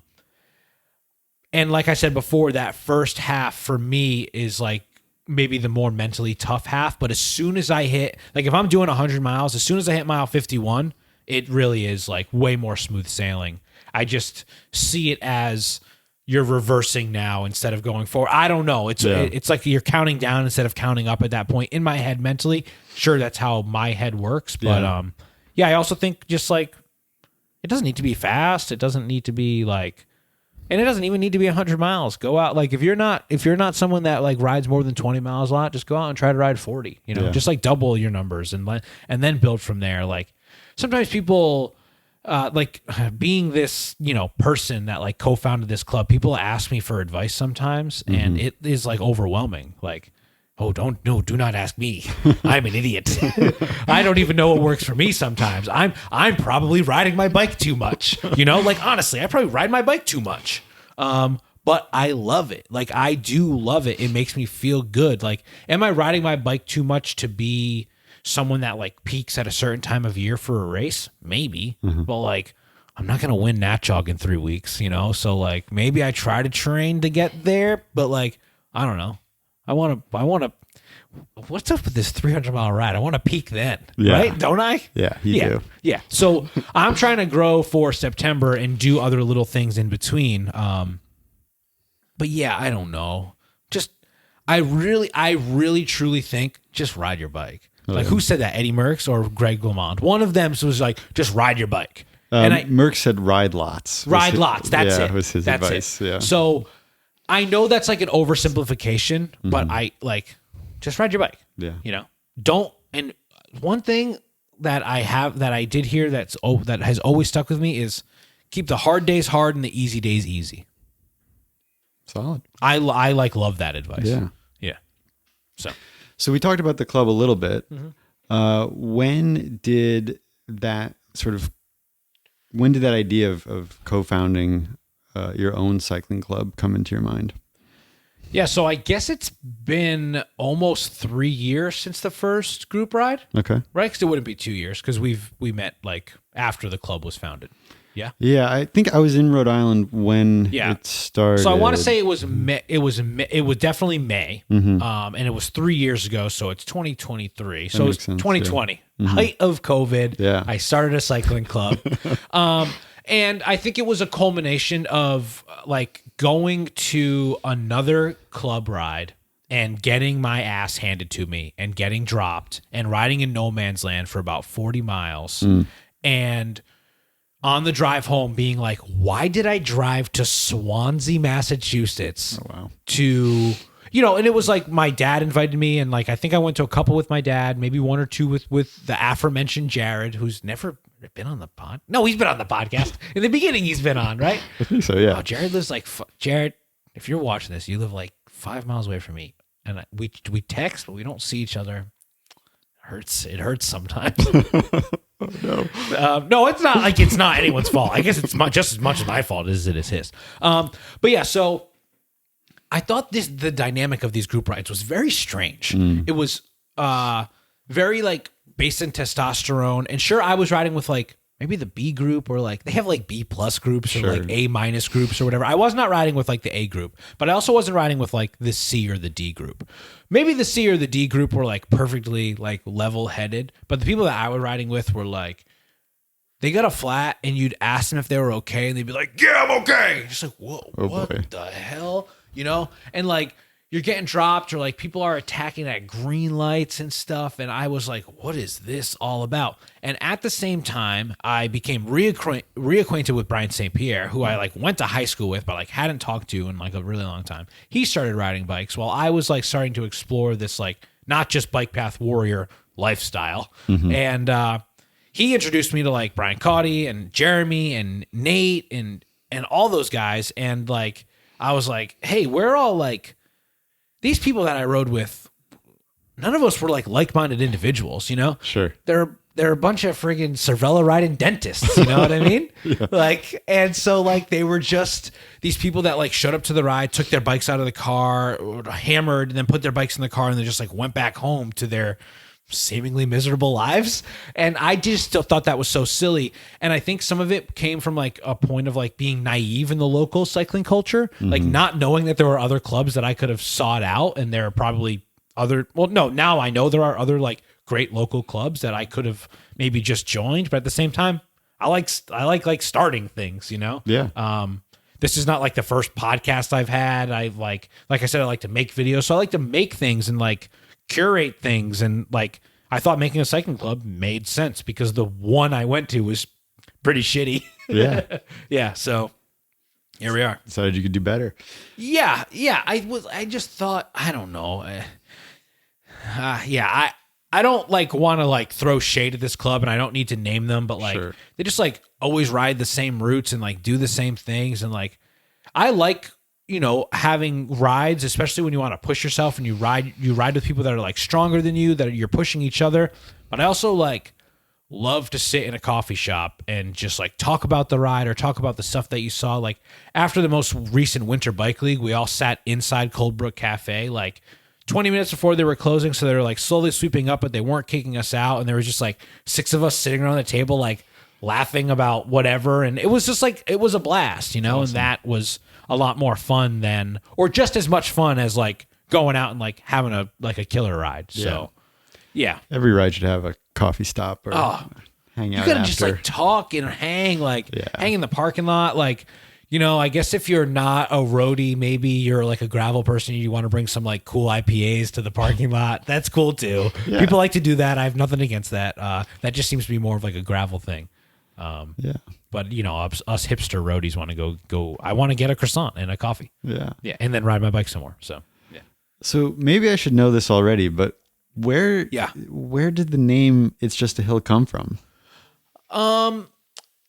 like I said before, that first half for me is like maybe the more mentally tough half, but as soon as I hit, like if I'm doing 100 miles, as soon as I hit mile 51, it really is like way more smooth sailing. I just see it as you're reversing now instead of going forward. I don't know. It's like you're counting down instead of counting up at that point in my head mentally. Sure, that's how my head works, but I also think just like it doesn't need to be fast. It doesn't need to be like. And it doesn't even need to be 100 miles. Go out. Like if you're not someone that like rides more than 20 miles a lot, just go out and try to ride 40, just like double your numbers and then build from there. Like sometimes people, like being this, person that like co-founded this club, people ask me for advice sometimes and it is like overwhelming. Like, oh, do not ask me. I'm an idiot. I don't even know what works for me sometimes. I'm probably riding my bike too much. Like honestly, I probably ride my bike too much. But I love it. Like I do love it. It makes me feel good. Like, am I riding my bike too much to be someone that like peaks at a certain time of year for a race? Maybe. But like, I'm not going to win Nat Jog in 3 weeks, So like maybe I try to train to get there, but like, I don't know. I want to, what's up with this 300-mile ride? I want to peak then, right? Don't I? Yeah, you do. Yeah. So I'm trying to grow for September and do other little things in between. But yeah, I don't know. Just, I really truly think just ride your bike. Like who said that? Eddie Merckx or Greg LeMond? One of them was like, just ride your bike. And Merckx said ride lots. Ride lots. That's it. Was his advice. Yeah. So I know that's like an oversimplification, but I like just ride your bike. Yeah. Don't. And one thing that I did hear that has always stuck with me is keep the hard days hard and the easy days easy. Solid. I love that advice. Yeah. Yeah. So we talked about the club a little bit. When did that idea of co-founding your own cycling club come into your mind? Yeah, so I guess it's been almost 3 years since the first group ride. Okay. Right? Because it wouldn't be 2 years because we met like after the club was founded. Yeah. Yeah, I think I was in Rhode Island when it started. So I want to say it was definitely May. And it was 3 years ago, so it's 2023. So it's 2020, height of COVID. Yeah. I started a cycling club. And I think it was a culmination of like going to another club ride and getting my ass handed to me and getting dropped and riding in no man's land for about 40 miles. And on the drive home being like, why did I drive to Swansea, Massachusetts to, you know, and it was like my dad invited me, and like I think I went to a couple with my dad, maybe one or two with the aforementioned Jared, who's never been on the pod. No, he's been on the podcast. In the beginning, he's been on, right? I think so, yeah. Oh, Jared lives like, Jared, if you're watching this, you live like 5 miles away from me. And we text, but we don't see each other. It hurts sometimes. No, it's not like it's not anyone's fault. I guess it's just as much as my fault as it is his. But yeah, so I thought the dynamic of these group rides was very strange. It was very like based in testosterone. And sure, I was riding with like maybe the B group, or like they have like B plus groups or like A minus groups or whatever. I was not riding with like the A group, but I also wasn't riding with like the C or the D group. Maybe the C or the D group were like perfectly like level headed, but the people that I was riding with were like, they got a flat and you'd ask them if they were okay, and they'd be like, yeah, I'm okay. Just like, whoa, what the hell? You know? And like, you're getting dropped, or like people are attacking at green lights and stuff. And I was like, what is this all about? And at the same time, I became reacquainted with Brian St. Pierre, who I like went to high school with, but like hadn't talked to in like a really long time. He started riding bikes while I was like starting to explore this, like not just bike path warrior lifestyle. And he introduced me to like Brian Caudy and Jeremy and Nate and all those guys. And like, I was like, hey, we're all like, these people that I rode with, none of us were like-minded individuals, you know? Sure. They're a bunch of friggin' Cervella riding dentists, you know what I mean? Like, and so like they were just these people that like showed up to the ride, took their bikes out of the car, hammered, and then put their bikes in the car, and they just like went back home to their seemingly miserable lives. And I just still thought that was so silly. And I think some of it came from like a point of like being naive in the local cycling culture, like not knowing that there were other clubs that I could have sought out. And there are probably now I know there are other like great local clubs that I could have maybe just joined. But at the same time, I like starting things, you know? Yeah. This is not like the first podcast I've had. I like I said, I like to make videos. So I like to make things and like curate things, and like I thought making a cycling club made sense because the one I went to was pretty shitty. Yeah. Yeah, so here we are. Decided you could do better. Yeah, I just thought, I don't know. I don't like want to like throw shade at this club, and I don't need to name them, but like they just like always ride the same routes and like do the same things, and like I like, you know, having rides, especially when you want to push yourself and you ride with people that are like stronger than you, that you're pushing each other. But I also like love to sit in a coffee shop and just like talk about the ride or talk about the stuff that you saw. Like after the most recent Winter Bike League, we all sat inside Coldbrook Cafe like 20 minutes before they were closing. So they were like slowly sweeping up, but they weren't kicking us out. And there was just like 6 of us sitting around the table, like laughing about whatever. And it was just like, it was a blast, you know, awesome. And that was a lot more fun than, or just as much fun as like going out and like having a killer ride. So yeah. Every ride should have a coffee stop or hang out. You gotta just like talk and hang, like hang in the parking lot. Like, you know, I guess if you're not a roadie, maybe you're like a gravel person, you want to bring some like cool IPAs to the parking lot. That's cool too. Yeah. People like to do that. I have nothing against that. That just seems to be more of like a gravel thing. But you know, us hipster roadies want to go. I want to get a croissant and a coffee. Yeah, and then ride my bike somewhere. So yeah. So maybe I should know this already, but where did the name "It's Just a Hill" come from?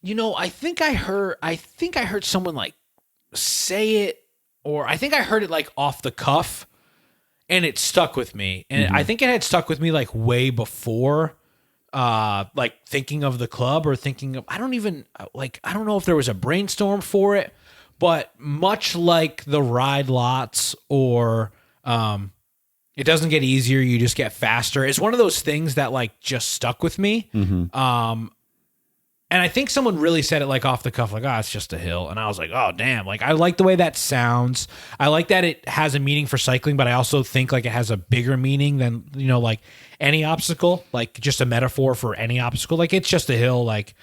You know, I think I heard someone like say it, or I think I heard it like off the cuff, and it stuck with me. And I think it had stuck with me like way before. Like thinking of the club or thinking of, I don't know if there was a brainstorm for it, but much like the ride lots or, it doesn't get easier. You just get faster. It's one of those things that like just stuck with me. And I think someone really said it like off the cuff, like, it's just a hill. And I was like, oh, damn. Like, I like the way that sounds. I like that it has a meaning for cycling, but I also think like it has a bigger meaning than, you know, like any obstacle, like just a metaphor for any obstacle. Like, it's just a hill. Like,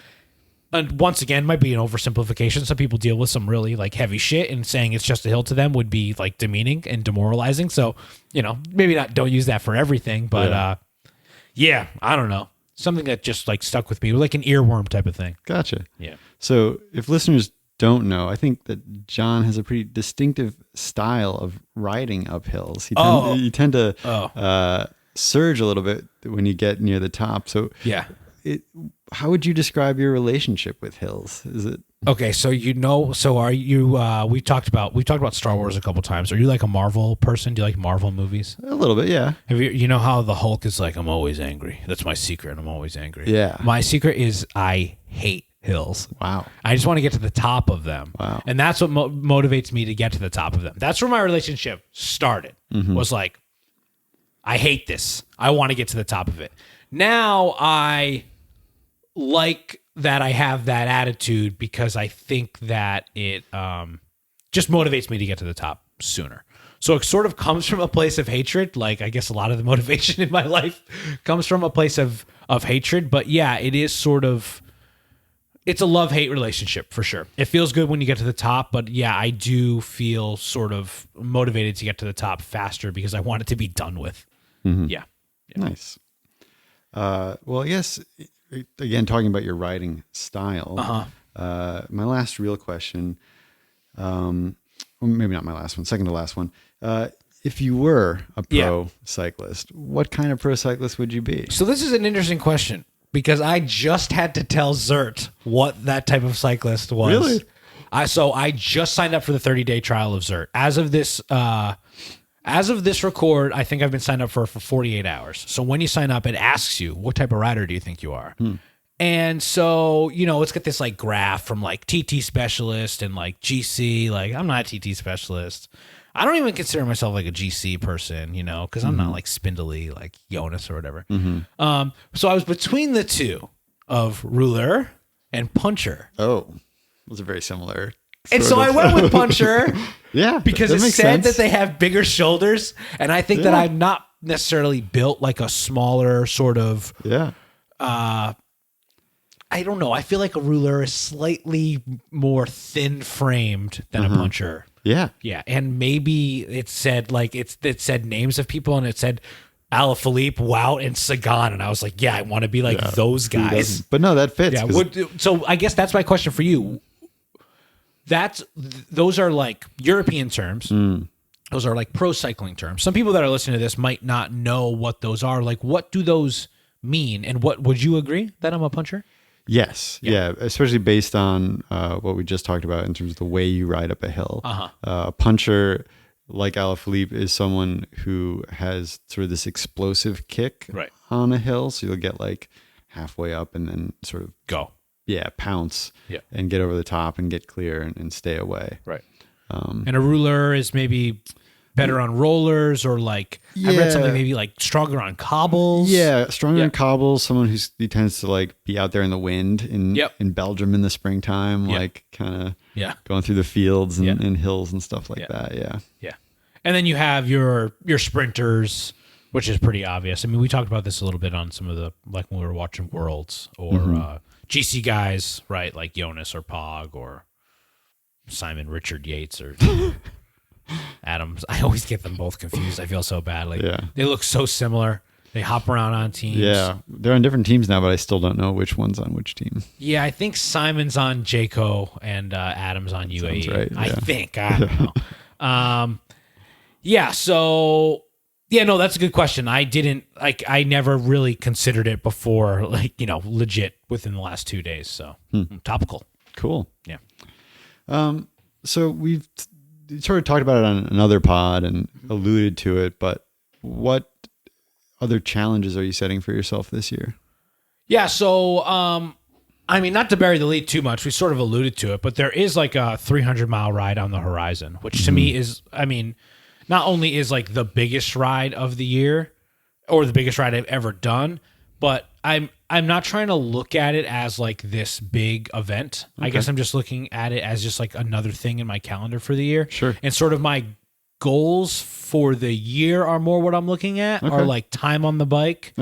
once again, might be an oversimplification. Some people deal with some really like heavy shit, and saying it's just a hill to them would be like demeaning and demoralizing. So, maybe don't use that for everything, but yeah, I don't know. Something that just like stuck with me, like an earworm type of thing. Gotcha. Yeah. So if listeners don't know, I think that John has a pretty distinctive style of riding up hills. You tend to surge a little bit when you get near the top. So yeah. How would you describe your relationship with hills? Is it okay? So are you? We talked about Star Wars a couple times. Are you like a Marvel person? Do you like Marvel movies? A little bit, yeah. Have you know how the Hulk is like, I'm always angry. That's my secret. I'm always angry. Yeah. My secret is I hate hills. Wow. I just want to get to the top of them. Wow. And that's what motivates me to get to the top of them. That's where my relationship started. Was like, I hate this. I want to get to the top of it. Now I like that I have that attitude because I think that it just motivates me to get to the top sooner. So it sort of comes from a place of hatred. Like, I guess a lot of the motivation in my life comes from a place of hatred. But yeah, it is sort of, it's a love-hate relationship for sure. It feels good when you get to the top, but yeah, I do feel sort of motivated to get to the top faster because I want it to be done with. Yeah. Nice. Well, I guess, again, talking about your riding style, my last real question, well, maybe not my last one, second to last one. If you were a pro cyclist, what kind of pro cyclist would you be? So this is an interesting question because I just had to tell Zert what that type of cyclist was. Really? I just signed up for the 30-day trial of Zert. As of this record, I think I've been signed up for 48 hours. So when you sign up, it asks you, what type of rider do you think you are? And so, it's got this like graph from like TT specialist and like GC. Like, I'm not a TT specialist. I don't even consider myself like a GC person, because I'm not like spindly like Jonas or whatever. So I was between the two of ruler and puncher. Oh, those are very similar. And so I went with puncher. Yeah, because it said that they have bigger shoulders, and I think that I'm not necessarily built like a smaller sort of. Yeah. I don't know. I feel like a ruler is slightly more thin framed than a puncher. Yeah. Yeah, and maybe it said like it said names of people, and it said Alaphilippe, Wout, and Sagan, and I was like, yeah, I want to be like those guys. But no, that fits. Yeah. So I guess that's my question for you. Those are like European terms. Those are like pro cycling terms. Some people that are listening to this might not know what those are. Like, what do those mean? And what would you agree that I'm a puncher? Yes. Yeah. Especially based on what we just talked about in terms of the way you ride up a hill. A puncher, like Alaphilippe, is someone who has sort of this explosive kick on a hill. So you'll get like halfway up and then sort of go. Yeah, pounce and get over the top and get clear and stay away. Right. And a ruler is maybe better on rollers or like, I read something maybe like stronger on cobbles. Yeah, stronger on cobbles. Someone he tends to like be out there in the wind in Belgium in the springtime, like kind of going through the fields and hills and stuff like that. Yeah. Yeah. And then you have your sprinters, which is pretty obvious. I mean, we talked about this a little bit on some of the, like when we were watching Worlds or GC guys, right? Like Jonas or Pog or Simon Richard Yates or Adams. I always get them both confused. I feel so bad. Like they look so similar. They hop around on teams. Yeah. They're on different teams now, but I still don't know which one's on which team. Yeah, I think Simon's on Jayco and Adams on UAE. Sounds right. I think. I don't know. So yeah, no, that's a good question. I never really considered it before, like, legit within the last 2 days. So topical. Cool. Yeah. So we've sort of talked about it on another pod and alluded to it, but what other challenges are you setting for yourself this year? Yeah. So, I mean, not to bury the lead too much, we sort of alluded to it, but there is like a 300-mile ride on the horizon, which to me is, I mean, not only is like the biggest ride of the year or the biggest ride I've ever done, but I'm not trying to look at it as like this big event. Okay. I guess I'm just looking at it as just like another thing in my calendar for the year. Sure. And sort of my goals for the year are more what I'm looking at are like time on the bike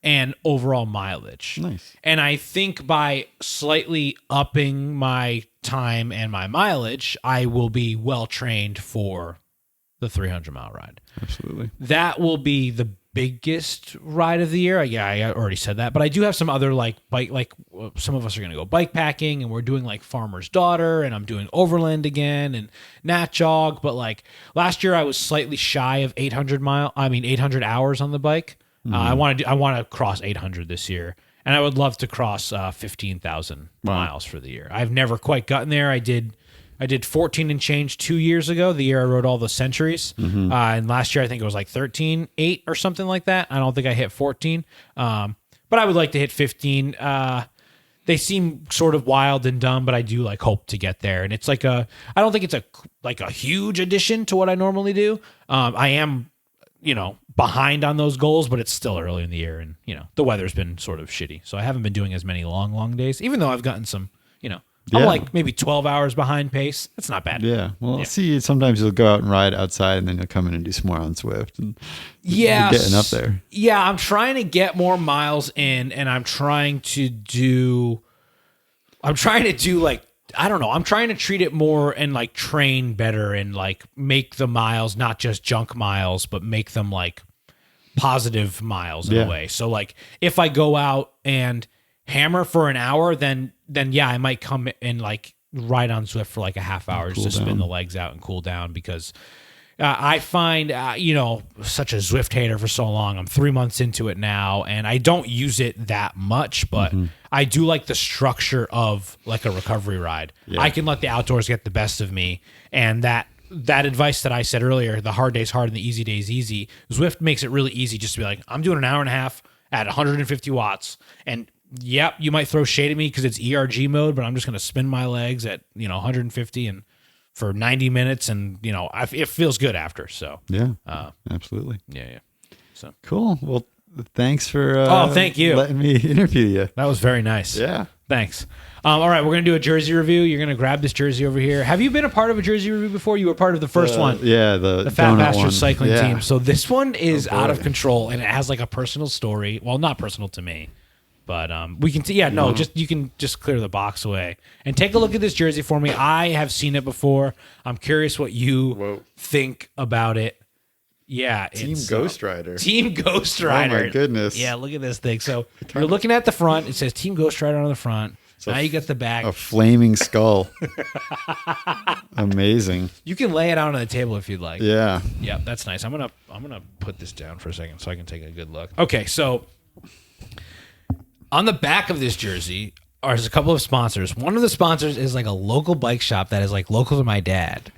and overall mileage. Nice. And I think by slightly upping my time and my mileage, I will be well trained for the 300-mile ride. Absolutely. That will be the biggest ride of the year. Yeah, I already said that, but I do have some other like bike, like some of us are going to go bike packing, and we're doing like Farmer's Daughter, and I'm doing Overland again and Nat Jog. But like last year, I was slightly shy of 800 hours on the bike. I want to cross 800 this year, and I would love to cross 15,000 miles for the year. I've never quite gotten there. I did 14 and change 2 years ago, the year I rode all the centuries. And last year, I think it was like 13.8 or something like that. I don't think I hit 14. But I would like to hit 15. They seem sort of wild and dumb, but I do like hope to get there. And it's like I don't think it's a huge addition to what I normally do. I am, behind on those goals, but it's still early in the year. And, the weather's been sort of shitty. So I haven't been doing as many long days, even though I've gotten some, I'm like maybe 12 hours behind pace. That's not bad. Yeah. Well, see, sometimes you'll go out and ride outside, and then you'll come in and do some more on Zwift. And you're getting up there. Yeah, I'm trying to get more miles in, and I'm trying to do like, I don't know. I'm trying to treat it more and like train better and like make the miles not just junk miles, but make them like positive miles in a way. So like if I go out and hammer for an hour, then yeah, I might come and like ride on Zwift for like a half hour just to spin the legs out and cool down, because I find, such a Zwift hater for so long. I'm 3 months into it now, and I don't use it that much, but I do like the structure of like a recovery ride. Yeah. I can let the outdoors get the best of me, and that advice that I said earlier, the hard days hard and the easy days easy, Zwift makes it really easy just to be like, I'm doing an hour and a half at 150 watts, and yep, you might throw shade at me because it's ERG mode, but I'm just going to spin my legs at 150 and for 90 minutes, and it feels good after. So yeah, absolutely. Yeah. So cool. Well, thanks for thank you letting me interview you. That was very nice. Yeah, thanks. All right, we're gonna do a jersey review. You're gonna grab this jersey over here. Have you been a part of a jersey review before? You were part of the first one. Yeah, the Fat Bastard cycling team. So this one is out of control, and it has like a personal story. Well, not personal to me, but we can. You can just clear the box away and take a look at this jersey for me. I have seen it before. I'm curious what you think about it. Yeah, Team Ghost Rider. Team Ghost Rider. Oh my goodness. Yeah, look at this thing. So you're looking at the front. It says Team Ghost Rider on the front. So now you get the back. A flaming skull. Amazing. You can lay it out on the table if you'd like. Yeah. Yeah, that's nice. I'm gonna put this down for a second so I can take a good look. Okay, so on the back of this jersey there's a couple of sponsors. One of the sponsors is like a local bike shop that is like local to my dad.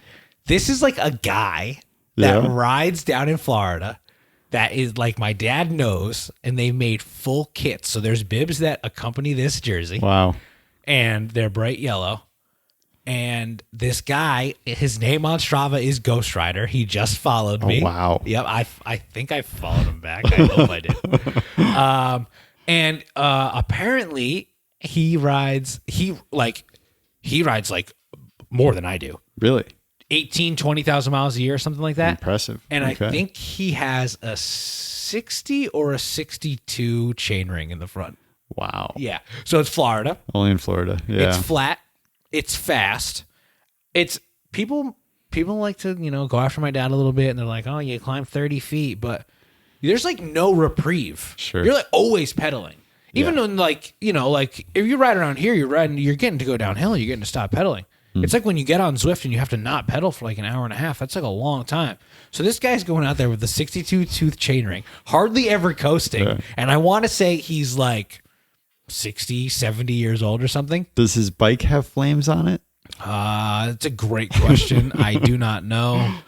This is like a guy that rides down in Florida that is like my dad knows, and they made full kits. So there's bibs that accompany this jersey. Wow. And they're bright yellow. And this guy, his name on Strava is Ghost Rider. He just followed me. Oh, wow. Yep, I think I followed him back. I hope I did. Apparently he rides like more than I do. Really? 20,000 miles a year or something like that. Impressive. And I think he has a 60 or a 62 chainring in the front. Wow. Yeah. So it's Florida. Only in Florida. Yeah. It's flat. It's fast. It's people like to, go after my dad a little bit, and they're like, oh, you climb 30 feet, but there's like no reprieve. Sure. You're like always pedaling. Even when like if you ride around here, you're getting to go downhill, you're getting to stop pedaling. It's like when you get on Zwift and you have to not pedal for like an hour and a half. That's like a long time. So this guy's going out there with the 62 tooth chainring, hardly ever coasting. Yeah. And I want to say he's like 60, 70 years old or something. Does his bike have flames on it? That's a great question. I do not know.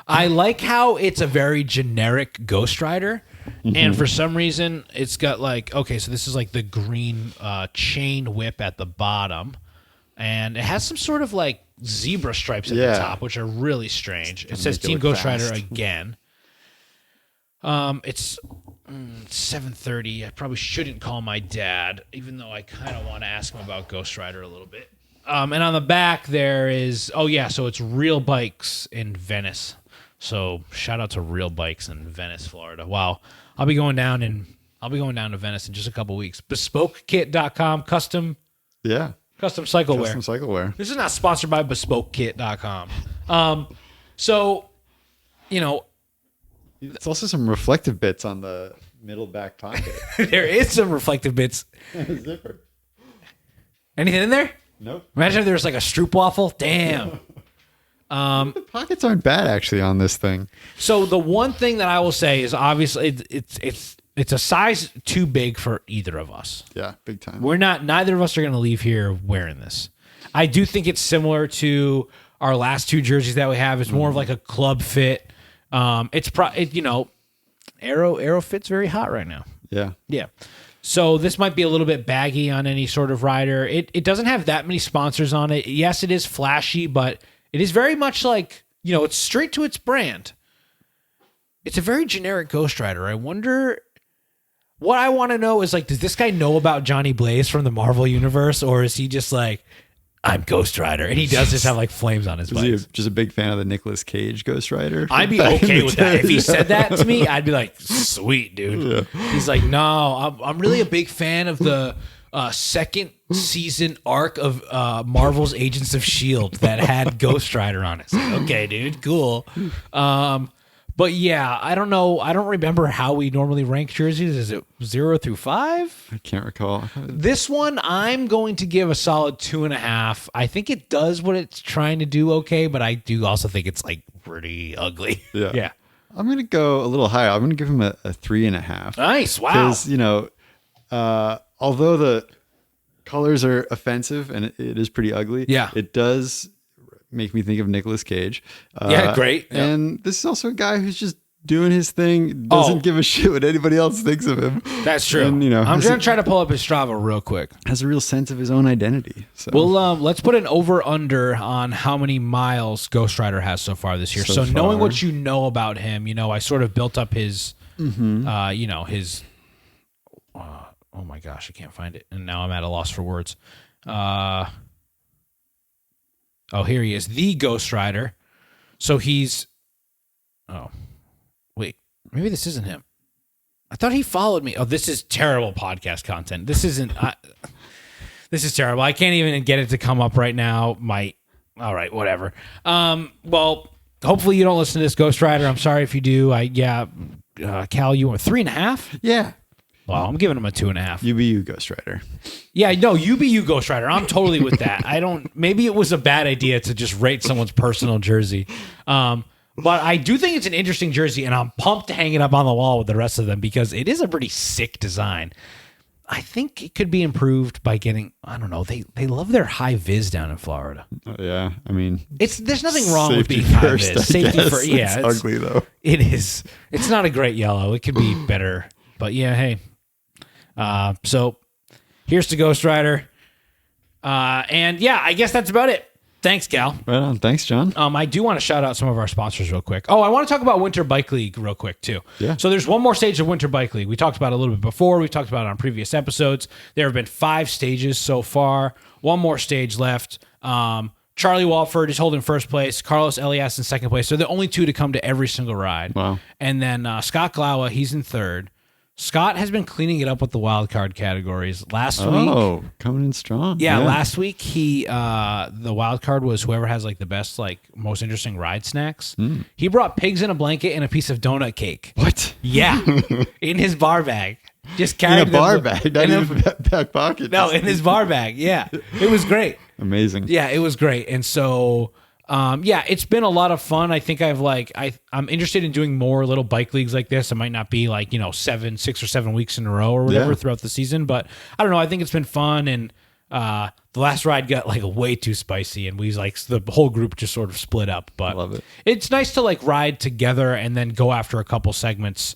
I like how it's a very generic Ghost Rider. And for some reason, it's got like, okay, so this is like the green chain whip at the bottom. And it has some sort of like zebra stripes at the top, which are really strange. It says Team Ghost Rider again. It's 7:30. I probably shouldn't call my dad, even though I kind of want to ask him about Ghost Rider a little bit. And on the back there is, so it's Real Bikes in Venice. So shout out to Real Bikes in Venice, Florida. Wow. I'll be going down to Venice in just a couple weeks. BespokeKit.com, custom cycle wear. Custom cycle wear. This is not sponsored by BespokeKit.com. So, It's also some reflective bits on the middle back pocket. there is some reflective bits. Zipper. Anything in there? Nope. Imagine if there was like a stroopwafel. Damn. The pockets aren't bad actually on this thing. So the one thing that I will say is obviously it's a size too big for either of us. Yeah, big time. Neither of us are going to leave here wearing this. I do think it's similar to our last two jerseys that we have. It's more of like a club fit. Aero fit's very hot right now. Yeah. Yeah. So this might be a little bit baggy on any sort of rider. It doesn't have that many sponsors on it. Yes, it is flashy, but it is very much like, it's straight to its brand. It's a very generic Ghost Rider. I wonder, what I want to know is like, does this guy know about Johnny Blaze from the Marvel universe, or is he just like, I'm Ghost Rider, and he does just have like flames on his bike? Is he just a big fan of the Nicolas Cage Ghost Rider? I'd be okay with that. If he said that to me, I'd be like, sweet, dude. Yeah. He's like, no, I'm really a big fan of the second season arc of Marvel's Agents of S.H.I.E.L.D. that had Ghost Rider on it. It's like, okay, dude, cool. But yeah, I don't know. I don't remember how we normally rank jerseys. Is it 0 through 5? I can't recall. This one, I'm going to give a solid 2.5. I think it does what it's trying to do okay, but I do also think it's like pretty ugly. Yeah. I'm going to go a little higher. I'm going to give him a 3.5. Nice. Wow. Because, although the colors are offensive and it is pretty ugly, it does make me think of Nicolas Cage. Great. Yeah. And this is also a guy who's just doing his thing, doesn't give a shit what anybody else thinks of him. That's true. And, I'm going to try to pull up his Strava real quick. Has a real sense of his own identity. So. Well, let's put an over-under on how many miles Ghost Rider has so far this year. So knowing what you know about him, I sort of built up his, his... oh my gosh, I can't find it. And now I'm at a loss for words. Here he is, the Ghost Rider. So he's... Oh, wait. Maybe this isn't him. I thought he followed me. Oh, this is terrible podcast content. This isn't... this is terrible. I can't even get it to come up right now. All right, whatever. Well, hopefully you don't listen to this, Ghost Rider. I'm sorry if you do. Cal, you went 3.5? Yeah. Well, I'm giving him a 2.5. You be you, Ghost Rider. Yeah, no, you be you, Ghost Rider. I'm totally with that. Maybe it was a bad idea to just rate someone's personal jersey. But I do think it's an interesting jersey, and I'm pumped to hang it up on the wall with the rest of them because it is a pretty sick design. I think it could be improved by getting, I don't know, they love their high vis down in Florida. Yeah, I mean, there's nothing wrong with being high vis. Safety first. Yeah, it's ugly though. It is. It's not a great yellow. It could be better. But yeah, hey. So here's to Ghost Rider. And yeah, I guess that's about it. Thanks, Cal. Right on. Thanks, John. I do want to shout out some of our sponsors real quick. Oh, I want to talk about Winter Bike League real quick too. Yeah. So there's one more stage of Winter Bike League. We talked about it a little bit before. We talked about it on previous episodes. There have been 5 stages so far. One more stage left. Charlie Walford is holding first place. Carlos Elias in second place. So they're the only 2 to come to every single ride. Wow. And then Scott Glawa, he's in third. Scott has been cleaning it up with the wild card categories. Last week, coming in strong. Yeah, last week the wild card was whoever has like the best, like most interesting ride snacks. He brought pigs in a blanket and a piece of donut cake. What? Yeah, in his bar bag. Just carried in a bar bag, not even back pocket. No, in his bar bag. Yeah, it was great. Amazing. Yeah, it was great, and so. It's been a lot of fun. I think I'm interested in doing more little bike leagues like this. It might not be like, 6 or 7 weeks in a row or whatever throughout the season, but I don't know. I think it's been fun. And, the last ride got like way too spicy and the whole group just sort of split up, but I love it. It's nice to like ride together and then go after a couple segments,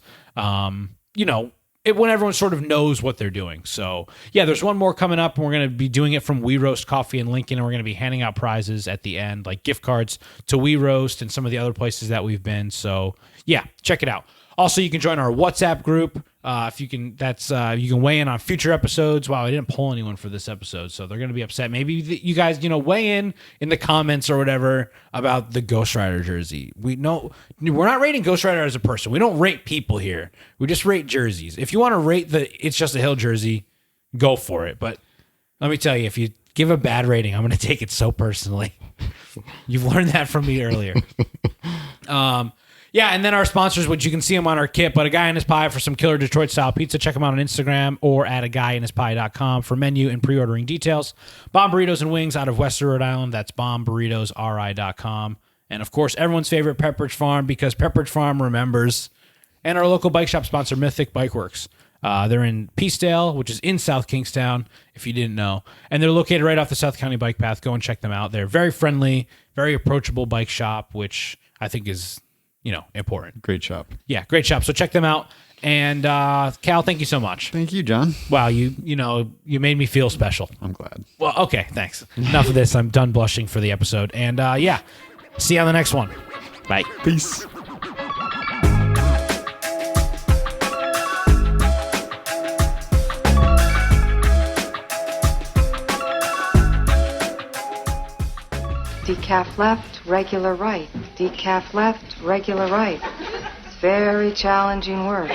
when everyone sort of knows what they're doing. So yeah, there's one more coming up and we're going to be doing it from We Roast Coffee in Lincoln. And we're going to be handing out prizes at the end, like gift cards to We Roast and some of the other places that we've been. So yeah, check it out. Also, you can join our WhatsApp group. If you can, you can weigh in on future episodes. Wow, I didn't pull anyone for this episode, so they're going to be upset. Maybe you guys, weigh in the comments or whatever about the Ghost Rider jersey. We're not rating Ghost Rider as a person. We don't rate people here. We just rate jerseys. If you want to rate the It's Just a Hill jersey, go for it. But let me tell you, if you give a bad rating, I'm going to take it so personally. You've learned that from me earlier. Yeah, and then our sponsors, which you can see them on our kit, but A Guy in His Pie for some killer Detroit-style pizza. Check them out on Instagram or at aguyinhispie.com for menu and pre-ordering details. Bomb Burritos and Wings out of Western Rhode Island. That's bombburritosri.com. And, of course, everyone's favorite Pepperidge Farm, because Pepperidge Farm remembers. And our local bike shop sponsor, Mythic Bike Works. They're in Peacedale, which is in South Kingstown, if you didn't know. And they're located right off the South County Bike Path. Go and check them out. They're very friendly, very approachable bike shop, which I think is, important. Great shop. Yeah, great shop. So check them out. And Cal, thank you so much. Thank you, John. Wow, you made me feel special. I'm glad. Well, okay, thanks. Enough of this. I'm done blushing for the episode. And see you on the next one. Bye. Peace. Decaf left, regular right. Decaf left, regular right. It's very challenging work.